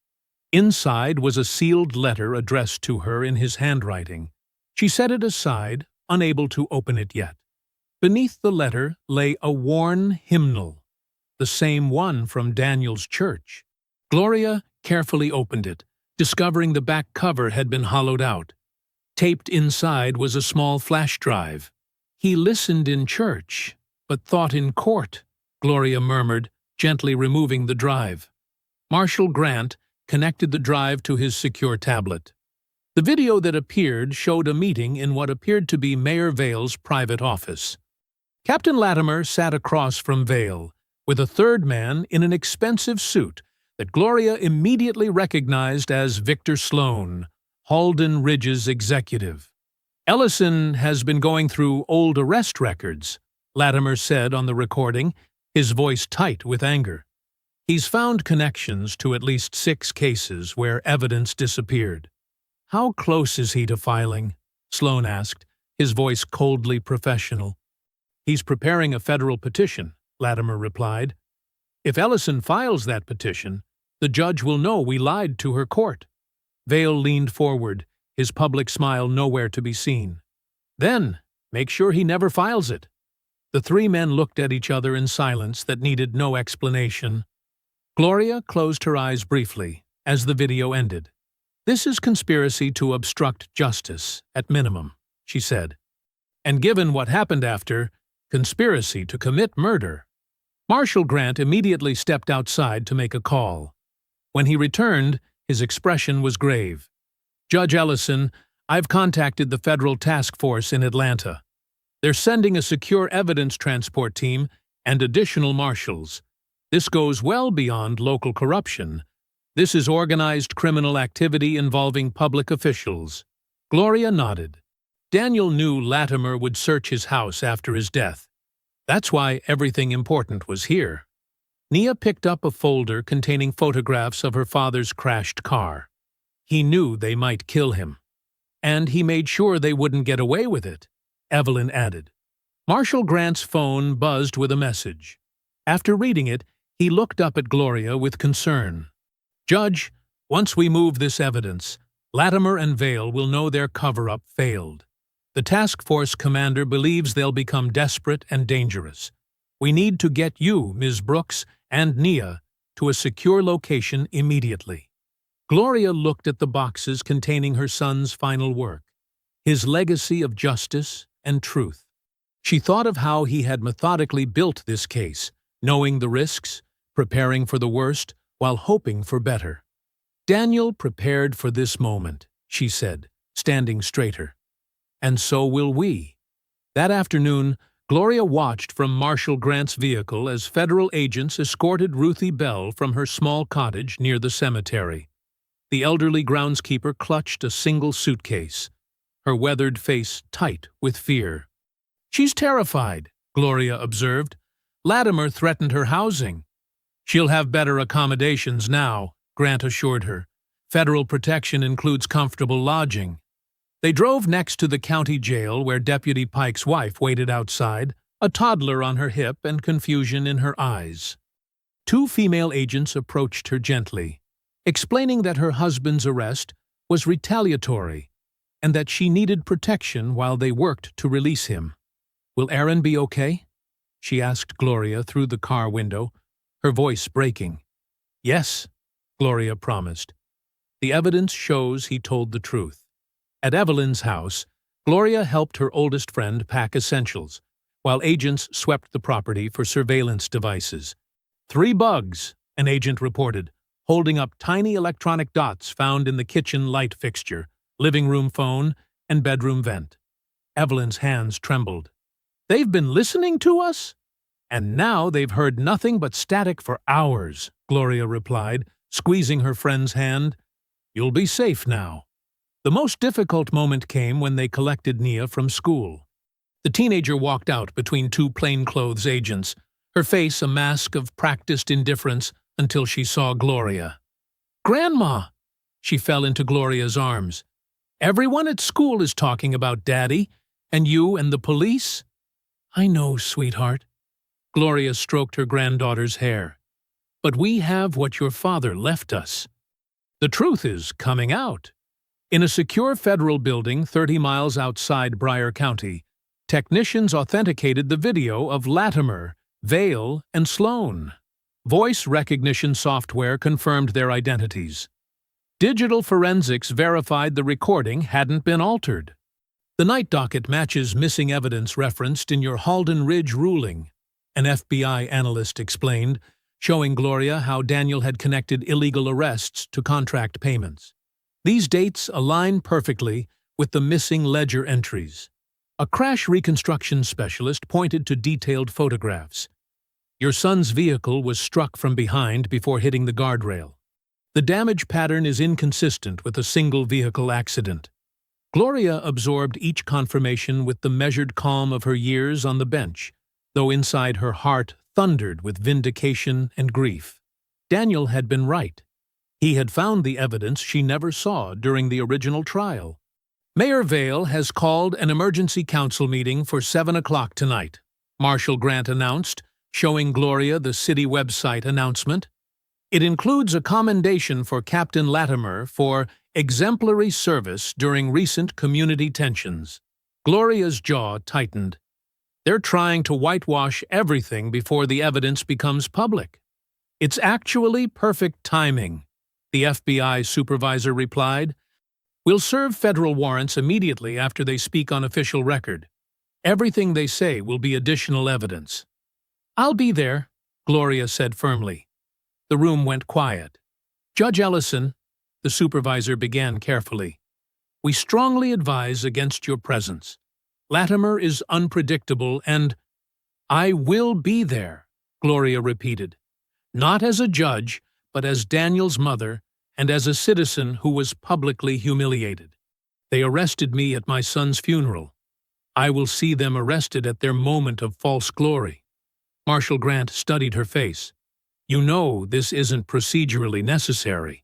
Inside was a sealed letter addressed to her in his handwriting. She set it aside, unable to open it yet. Beneath the letter lay a worn hymnal, the same one from Daniel's church. Gloria carefully opened it, discovering the back cover had been hollowed out. Taped inside was a small flash drive. "He listened in church, but thought in court," Gloria murmured, gently removing the drive. Marshal Grant connected the drive to his secure tablet. The video that appeared showed a meeting in what appeared to be Mayor Vale's private office. Captain Latimer sat across from Vale, with a third man in an expensive suit that Gloria immediately recognized as Victor Sloan, Halden Ridge's executive. "Ellison has been going through old arrest records," Latimer said on the recording, his voice tight with anger. "He's found connections to at least 6 cases where evidence disappeared." "How close is he to filing?" Sloan asked, his voice coldly professional. "He's preparing a federal petition," Latimer replied. "If Ellison files that petition, the judge will know we lied to her court." Vale leaned forward, his public smile nowhere to be seen. "Then, make sure he never files it." The 3 men looked at each other in silence that needed no explanation. Gloria closed her eyes briefly as the video ended. "This is conspiracy to obstruct justice, at minimum," she said. "And given what happened after, conspiracy to commit murder." Marshal Grant immediately stepped outside to make a call. When he returned, his expression was grave. "Judge Ellison, I've contacted the federal task force in Atlanta. They're sending a secure evidence transport team and additional marshals. This goes well beyond local corruption. This is organized criminal activity involving public officials. Gloria nodded. Daniel knew Latimer would search his house after his death. That's why everything important was here. Nia picked up a folder containing photographs of her father's crashed car. He knew they might kill him. And he made sure they wouldn't get away with it, Evelyn added. Marshal Grant's phone buzzed with a message. After reading it, he looked up at Gloria with concern. Judge, once we move this evidence, Latimer and Vale will know their cover-up failed. The task force commander believes they'll become desperate and dangerous. We need to get you, Ms. Brooks, and Nia to a secure location immediately. Gloria looked at the boxes containing her son's final work, his legacy of justice and truth. She thought of how he had methodically built this case, knowing the risks, preparing for the worst, while hoping for better. Daniel prepared for this moment, she said, standing straighter. And so will we. That afternoon, Gloria watched from Marshal Grant's vehicle as federal agents escorted Ruthie Bell from her small cottage near the cemetery. The elderly groundskeeper clutched a single suitcase, her weathered face tight with fear. She's terrified, Gloria observed. Latimer threatened her housing. She'll have better accommodations now, Grant assured her. Federal protection includes comfortable lodging. They drove next to the county jail where Deputy Pike's wife waited outside, a toddler on her hip and confusion in her eyes. Two female agents approached her gently, explaining that her husband's arrest was retaliatory and that she needed protection while they worked to release him. Will Aaron be okay? She asked Gloria through the car window, her voice breaking. Yes, Gloria promised. The evidence shows he told the truth. At Evelyn's house, Gloria helped her oldest friend pack essentials, while agents swept the property for surveillance devices. 3 bugs, an agent reported, holding up tiny electronic dots found in the kitchen light fixture, living room phone, and bedroom vent. Evelyn's hands trembled. They've been listening to us? And now they've heard nothing but static for hours, Gloria replied, squeezing her friend's hand. You'll be safe now. The most difficult moment came when they collected Nia from school. The teenager walked out between 2 plainclothes agents, her face a mask of practiced indifference until she saw Gloria. Grandma! She fell into Gloria's arms. Everyone at school is talking about Daddy, and you and the police? I know, sweetheart. Gloria stroked her granddaughter's hair. But we have what your father left us. The truth is coming out. In a secure federal building 30 miles outside Bryan County, technicians authenticated the video of Latimer, Vale, and Sloan. Voice recognition software confirmed their identities. Digital forensics verified the recording hadn't been altered. The night docket matches missing evidence referenced in your Halden Ridge ruling, an FBI analyst explained, showing Gloria how Daniel had connected illegal arrests to contract payments. These dates align perfectly with the missing ledger entries. A crash reconstruction specialist pointed to detailed photographs. Your son's vehicle was struck from behind before hitting the guardrail. The damage pattern is inconsistent with a single vehicle accident. Gloria absorbed each confirmation with the measured calm of her years on the bench, though inside her heart thundered with vindication and grief. Daniel had been right. He had found the evidence she never saw during the original trial. Mayor Vale has called an emergency council meeting for 7 o'clock tonight, Marshal Grant announced, showing Gloria the city website announcement. It includes a commendation for Captain Latimer for exemplary service during recent community tensions. Gloria's jaw tightened. They're trying to whitewash everything before the evidence becomes public. It's actually perfect timing, the FBI supervisor replied. We'll serve federal warrants immediately after they speak on official record. Everything they say will be additional evidence. I'll be there, Gloria said firmly. The room went quiet. Judge Ellison, the supervisor began carefully, we strongly advise against your presence. Latimer is unpredictable and— I will be there, Gloria repeated. Not as a judge, but as Daniel's mother and as a citizen who was publicly humiliated. They arrested me at my son's funeral. I will see them arrested at their moment of false glory. Marshal Grant studied her face. You know this isn't procedurally necessary.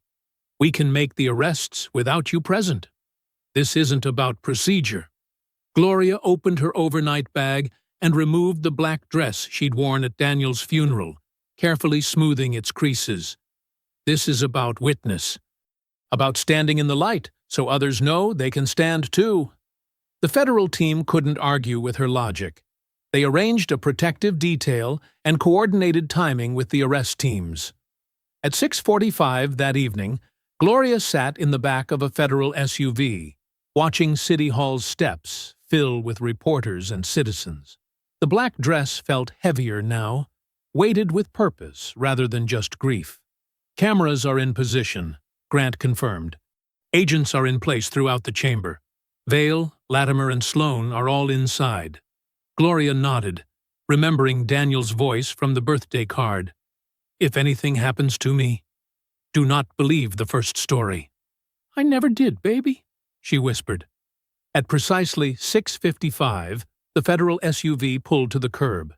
We can make the arrests without you present. This isn't about procedure. Gloria opened her overnight bag and removed the black dress she'd worn at Daniel's funeral, carefully smoothing its creases. This is about witness. About standing in the light, so others know they can stand too. The federal team couldn't argue with her logic. They arranged a protective detail and coordinated timing with the arrest teams. At 6:45 that evening, Gloria sat in the back of a federal SUV, watching City Hall's steps fill with reporters and citizens. The black dress felt heavier now, weighted with purpose rather than just grief. Cameras are in position, Grant confirmed. Agents are in place throughout the chamber. Vale, Latimer, and Sloan are all inside. Gloria nodded, remembering Daniel's voice from the birthday card. If anything happens to me, do not believe the first story. I never did, baby, she whispered. At precisely 6:55, the federal SUV pulled to the curb.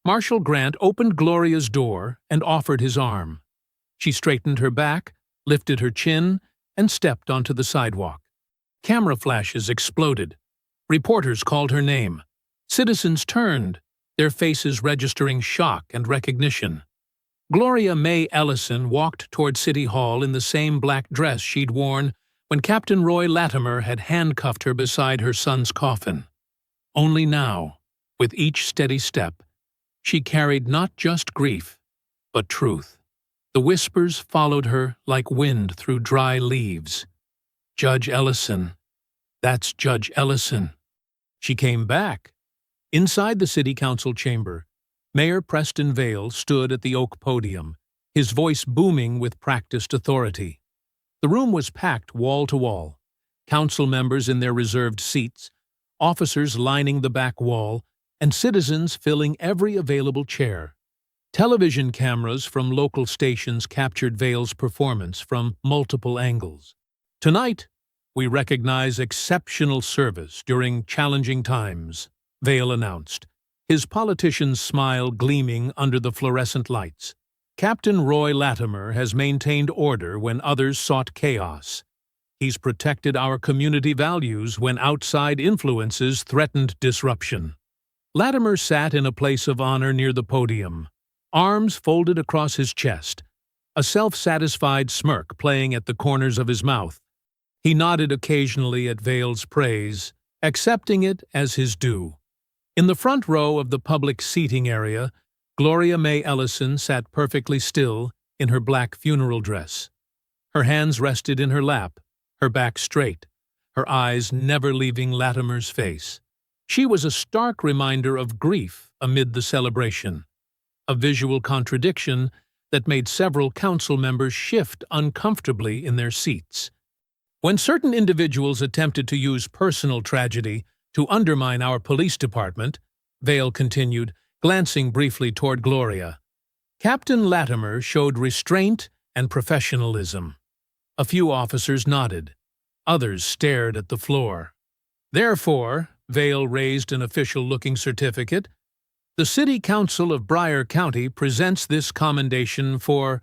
Marshal Grant opened Gloria's door and offered his arm. She straightened her back, lifted her chin, and stepped onto the sidewalk. Camera flashes exploded. Reporters called her name. Citizens turned, their faces registering shock and recognition. Gloria May Ellison walked toward City Hall in the same black dress she'd worn when Captain Roy Latimer had handcuffed her beside her son's coffin. Only now, with each steady step, she carried not just grief, but truth. The whispers followed her like wind through dry leaves. Judge Ellison. That's Judge Ellison. She came back. Inside the city council chamber, Mayor Preston Vale stood at the oak podium, his voice booming with practiced authority. The room was packed wall to wall, council members in their reserved seats, officers lining the back wall, and citizens filling every available chair. Television cameras from local stations captured Vale's performance from multiple angles. Tonight, we recognize exceptional service during challenging times, Vale announced, his politician's smile gleaming under the fluorescent lights. Captain Roy Latimer has maintained order when others sought chaos. He's protected our community values when outside influences threatened disruption. Latimer sat in a place of honor near the podium, arms folded across his chest, a self-satisfied smirk playing at the corners of his mouth. He nodded occasionally at Vale's praise, accepting it as his due. In the front row of the public seating area, Gloria May Ellison sat perfectly still in her black funeral dress. Her hands rested in her lap, her back straight, her eyes never leaving Latimer's face. She was a stark reminder of grief amid the celebration, a visual contradiction that made several council members shift uncomfortably in their seats. When certain individuals attempted to use personal tragedy to undermine our police department, Vale continued, glancing briefly toward Gloria, Captain Latimer showed restraint and professionalism. A few officers nodded. Others stared at the floor. Therefore, Vale raised an official-looking certificate. The City Council of Bryan County presents this commendation for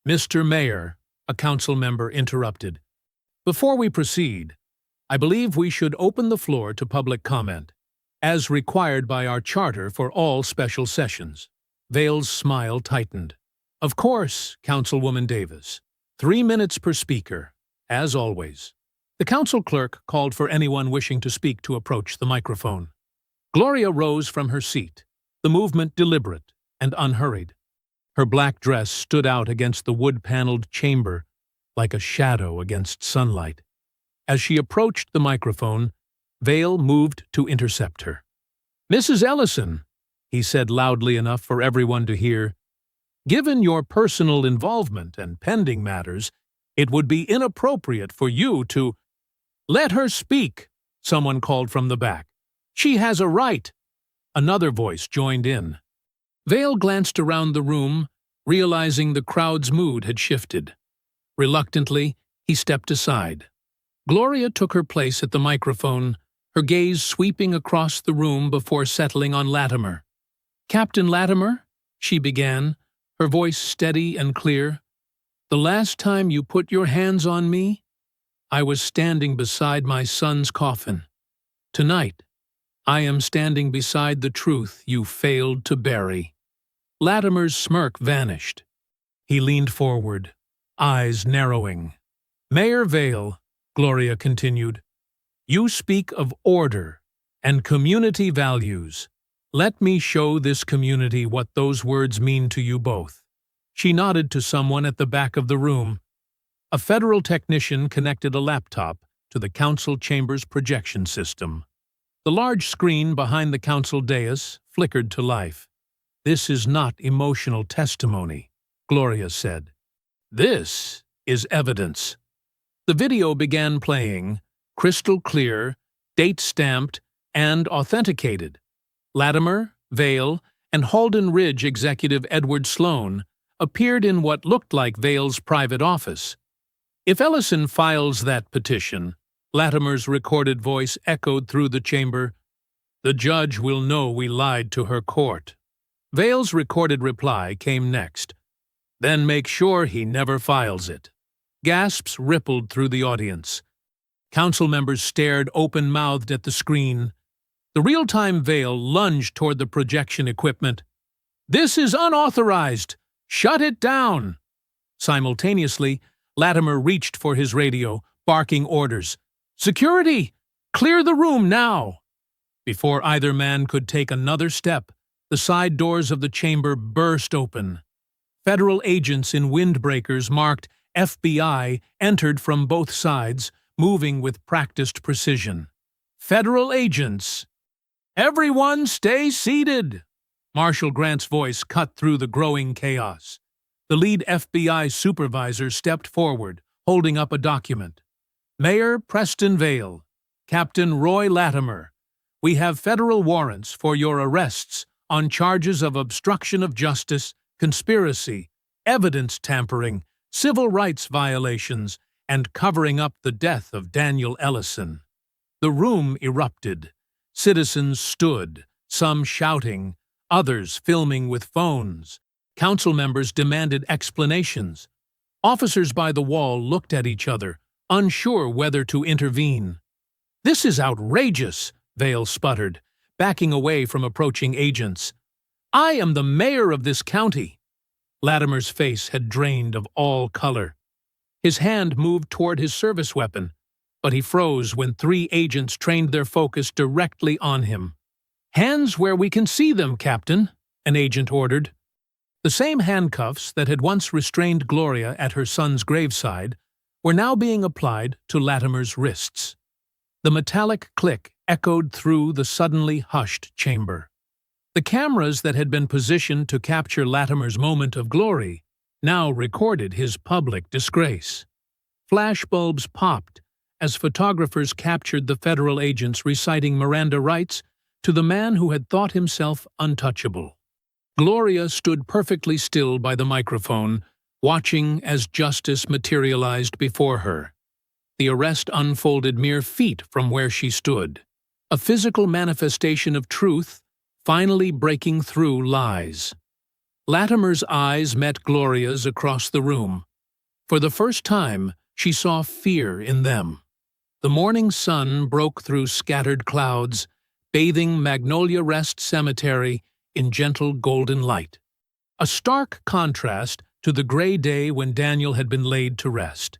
Mr. Mayor, a council member interrupted. Before we proceed, I believe we should open the floor to public comment, as required by our charter for all special sessions. Vale's smile tightened. Of course, Councilwoman Davis. 3 minutes per speaker, as always. The council clerk called for anyone wishing to speak to approach the microphone. Gloria rose from her seat, the movement deliberate and unhurried. Her black dress stood out against the wood-paneled chamber like a shadow against sunlight. As she approached the microphone, Vale moved to intercept her. "Mrs. Ellison," he said loudly enough for everyone to hear, "given your personal involvement and pending matters, it would be inappropriate for you to—" "Let her speak," someone called from the back. "She has a right." Another voice joined in. Vale glanced around the room, realizing the crowd's mood had shifted. Reluctantly, he stepped aside. Gloria took her place at the microphone, her gaze sweeping across the room before settling on Latimer. "Captain Latimer," she began, her voice steady and clear, "the last time you put your hands on me, I was standing beside my son's coffin. Tonight, I am standing beside the truth you failed to bury." Latimer's smirk vanished. He leaned forward, eyes narrowing. "Mayor Vale," Gloria continued, "you speak of order and community values. Let me show this community what those words mean to you both." She nodded to someone at the back of the room. A federal technician connected a laptop to the council chamber's projection system. The large screen behind the council dais flickered to life. "This is not emotional testimony," Gloria said. "This is evidence." The video began playing, crystal clear, date-stamped, and authenticated. Latimer, Vale, and Halden Ridge executive Edward Sloan appeared in what looked like Vale's private office. "If Ellison files that petition," Latimer's recorded voice echoed through the chamber, "the judge will know we lied to her court." Vale's recorded reply came next. "Then make sure he never files it." Gasps rippled through the audience. Council members stared open-mouthed at the screen. The real-time Vale lunged toward the projection equipment. "This is unauthorized! Shut it down!" Simultaneously, Latimer reached for his radio, barking orders. "Security! Clear the room now!" Before either man could take another step, the side doors of the chamber burst open. Federal agents in windbreakers marked FBI entered from both sides, moving with practiced precision. "Federal agents! Everyone stay seated!" Marshal Grant's voice cut through the growing chaos. The lead FBI supervisor stepped forward, holding up a document. "Mayor Preston Vale, Captain Roy Latimer, we have federal warrants for your arrests on charges of obstruction of justice, conspiracy, evidence tampering, civil rights violations, and covering up the death of Daniel Ellison." The room erupted. Citizens stood, some shouting, others filming with phones. Council members demanded explanations. Officers by the wall looked at each other, unsure whether to intervene. "This is outrageous," Vale sputtered, backing away from approaching agents. "I am the mayor of this county." Latimer's face had drained of all color. His hand moved toward his service weapon, but he froze when 3 agents trained their focus directly on him. "Hands where we can see them, Captain," an agent ordered. The same handcuffs that had once restrained Gloria at her son's graveside were now being applied to Latimer's wrists. The metallic click echoed through the suddenly hushed chamber. The cameras that had been positioned to capture Latimer's moment of glory now recorded his public disgrace. Flashbulbs popped as photographers captured the federal agents reciting Miranda rights to the man who had thought himself untouchable. Gloria stood perfectly still by the microphone, watching as justice materialized before her. The arrest unfolded mere feet from where she stood, a physical manifestation of truth finally breaking through lies. Latimer's eyes met Gloria's across the room. For the first time, she saw fear in them. The morning sun broke through scattered clouds, bathing Magnolia Rest Cemetery in gentle golden light. A stark contrast to the gray day when Daniel had been laid to rest.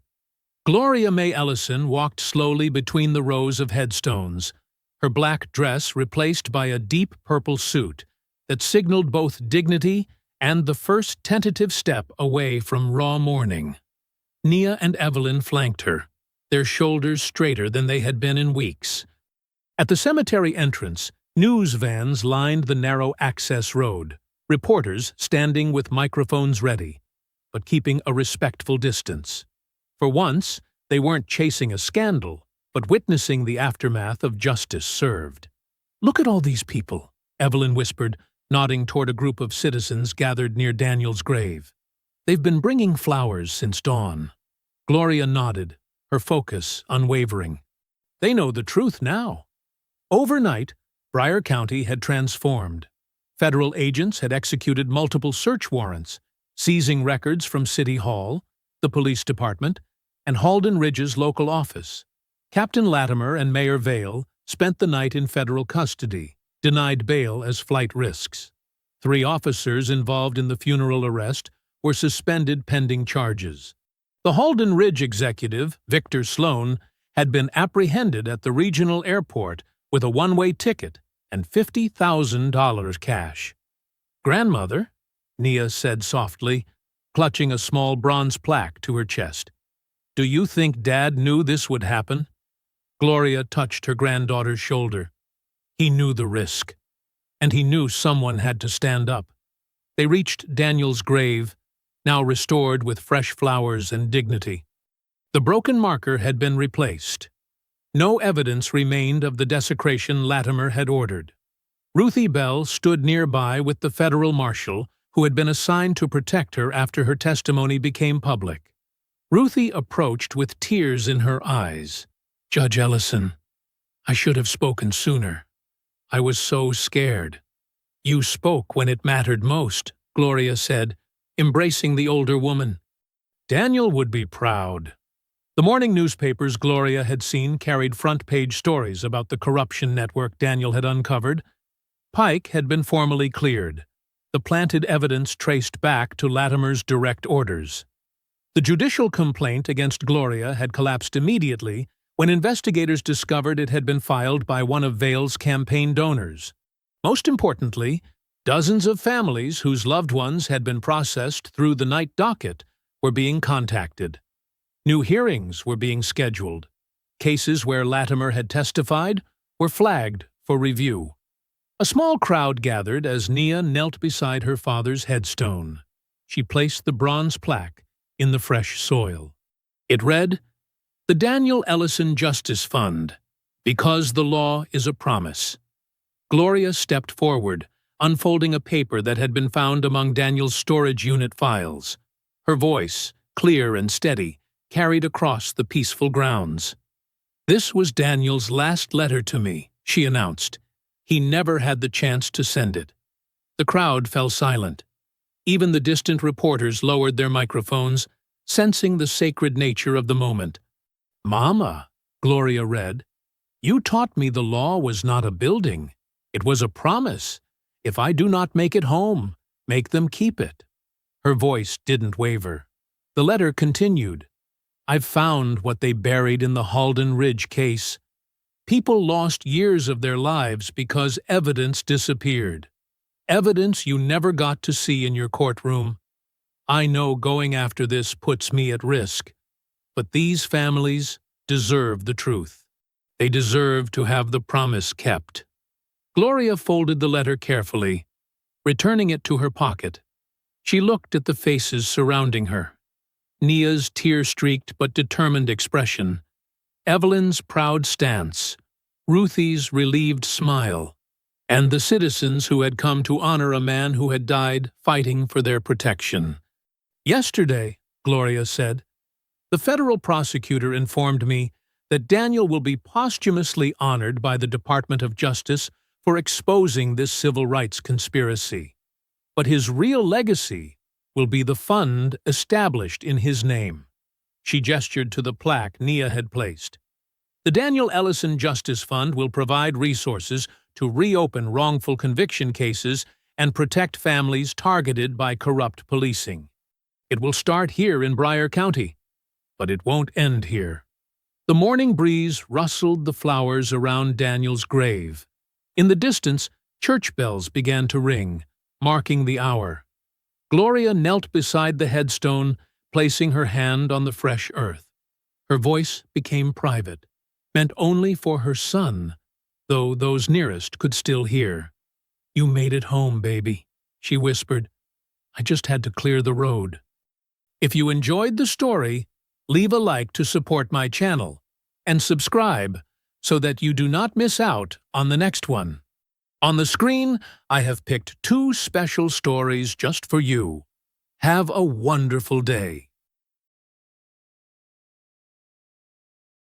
Gloria May Ellison walked slowly between the rows of headstones, her black dress replaced by a deep purple suit that signaled both dignity and the first tentative step away from raw mourning. Nia and Evelyn flanked her, their shoulders straighter than they had been in weeks. At the cemetery entrance, news vans lined the narrow access road, reporters standing with microphones ready, but keeping a respectful distance. For once, they weren't chasing a scandal, but witnessing the aftermath of justice served. "Look at all these people," Evelyn whispered, nodding toward a group of citizens gathered near Daniel's grave. They've been bringing flowers since dawn. Gloria nodded, her focus unwavering. They know the truth now. Overnight, Bryan County had transformed. Federal agents had executed multiple search warrants, seizing records from City Hall, the police department, and Halden Ridge's local office. Captain Latimer and Mayor Vale spent the night in federal custody, denied bail as flight risks. 3 officers involved in the funeral arrest were suspended pending charges. The Halden Ridge executive, Victor Sloan, had been apprehended at the regional airport with a one-way ticket and $50,000 cash. "Grandmother," Nia said softly, clutching a small bronze plaque to her chest. "Do you think Dad knew this would happen?" Gloria touched her granddaughter's shoulder. He knew the risk, and he knew someone had to stand up. They reached Daniel's grave, now restored with fresh flowers and dignity. The broken marker had been replaced. No evidence remained of the desecration Latimer had ordered. Ruthie Bell stood nearby with the federal marshal who had been assigned to protect her after her testimony became public. Ruthie approached with tears in her eyes. "Judge Ellison, I should have spoken sooner. I was so scared." "You spoke when it mattered most," Gloria said, embracing the older woman. "Daniel would be proud." The morning newspapers Gloria had seen carried front-page stories about the corruption network Daniel had uncovered. Pike had been formally cleared, the planted evidence traced back to Latimer's direct orders. The judicial complaint against Gloria had collapsed immediately when investigators discovered it had been filed by one of Vale's campaign donors. Most importantly, dozens of families whose loved ones had been processed through the night docket were being contacted. New hearings were being scheduled. Cases where Latimer had testified were flagged for review. A small crowd gathered as Nia knelt beside her father's headstone. She placed the bronze plaque in the fresh soil. It read, "The Daniel Ellison Justice Fund, because the law is a promise." Gloria stepped forward, unfolding a paper that had been found among Daniel's storage unit files. Her voice, clear and steady, carried across the peaceful grounds. "This was Daniel's last letter to me," she announced. "He never had the chance to send it." The crowd fell silent. Even the distant reporters lowered their microphones, sensing the sacred nature of the moment. "Mama," Gloria read, "you taught me the law was not a building. It was a promise. If I do not make it home, make them keep it." Her voice didn't waver. The letter continued. "I've found what they buried in the Halden Ridge case. People lost years of their lives because evidence disappeared. Evidence you never got to see in your courtroom. I know going after this puts me at risk, but these families deserve the truth. They deserve to have the promise kept." Gloria folded the letter carefully, returning it to her pocket. She looked at the faces surrounding her. Nia's tear-streaked but determined expression, Evelyn's proud stance, Ruthie's relieved smile, and the citizens who had come to honor a man who had died fighting for their protection. "Yesterday," Gloria said, "the federal prosecutor informed me that Daniel will be posthumously honored by the Department of Justice for exposing this civil rights conspiracy. But his real legacy will be the fund established in his name." She gestured to the plaque Nia had placed. "The Daniel Ellison Justice Fund will provide resources to reopen wrongful conviction cases and protect families targeted by corrupt policing. It will start here in Bryan County, but it won't end here." The morning breeze rustled the flowers around Daniel's grave. In the distance, church bells began to ring, marking the hour. Gloria knelt beside the headstone, placing her hand on the fresh earth. Her voice became private, meant only for her son, though those nearest could still hear. "You made it home, baby," she whispered. "I just had to clear the road." If you enjoyed the story, leave a like to support my channel, and subscribe so that you do not miss out on the next one. On the screen, I have picked 2 special stories just for you. Have a wonderful day.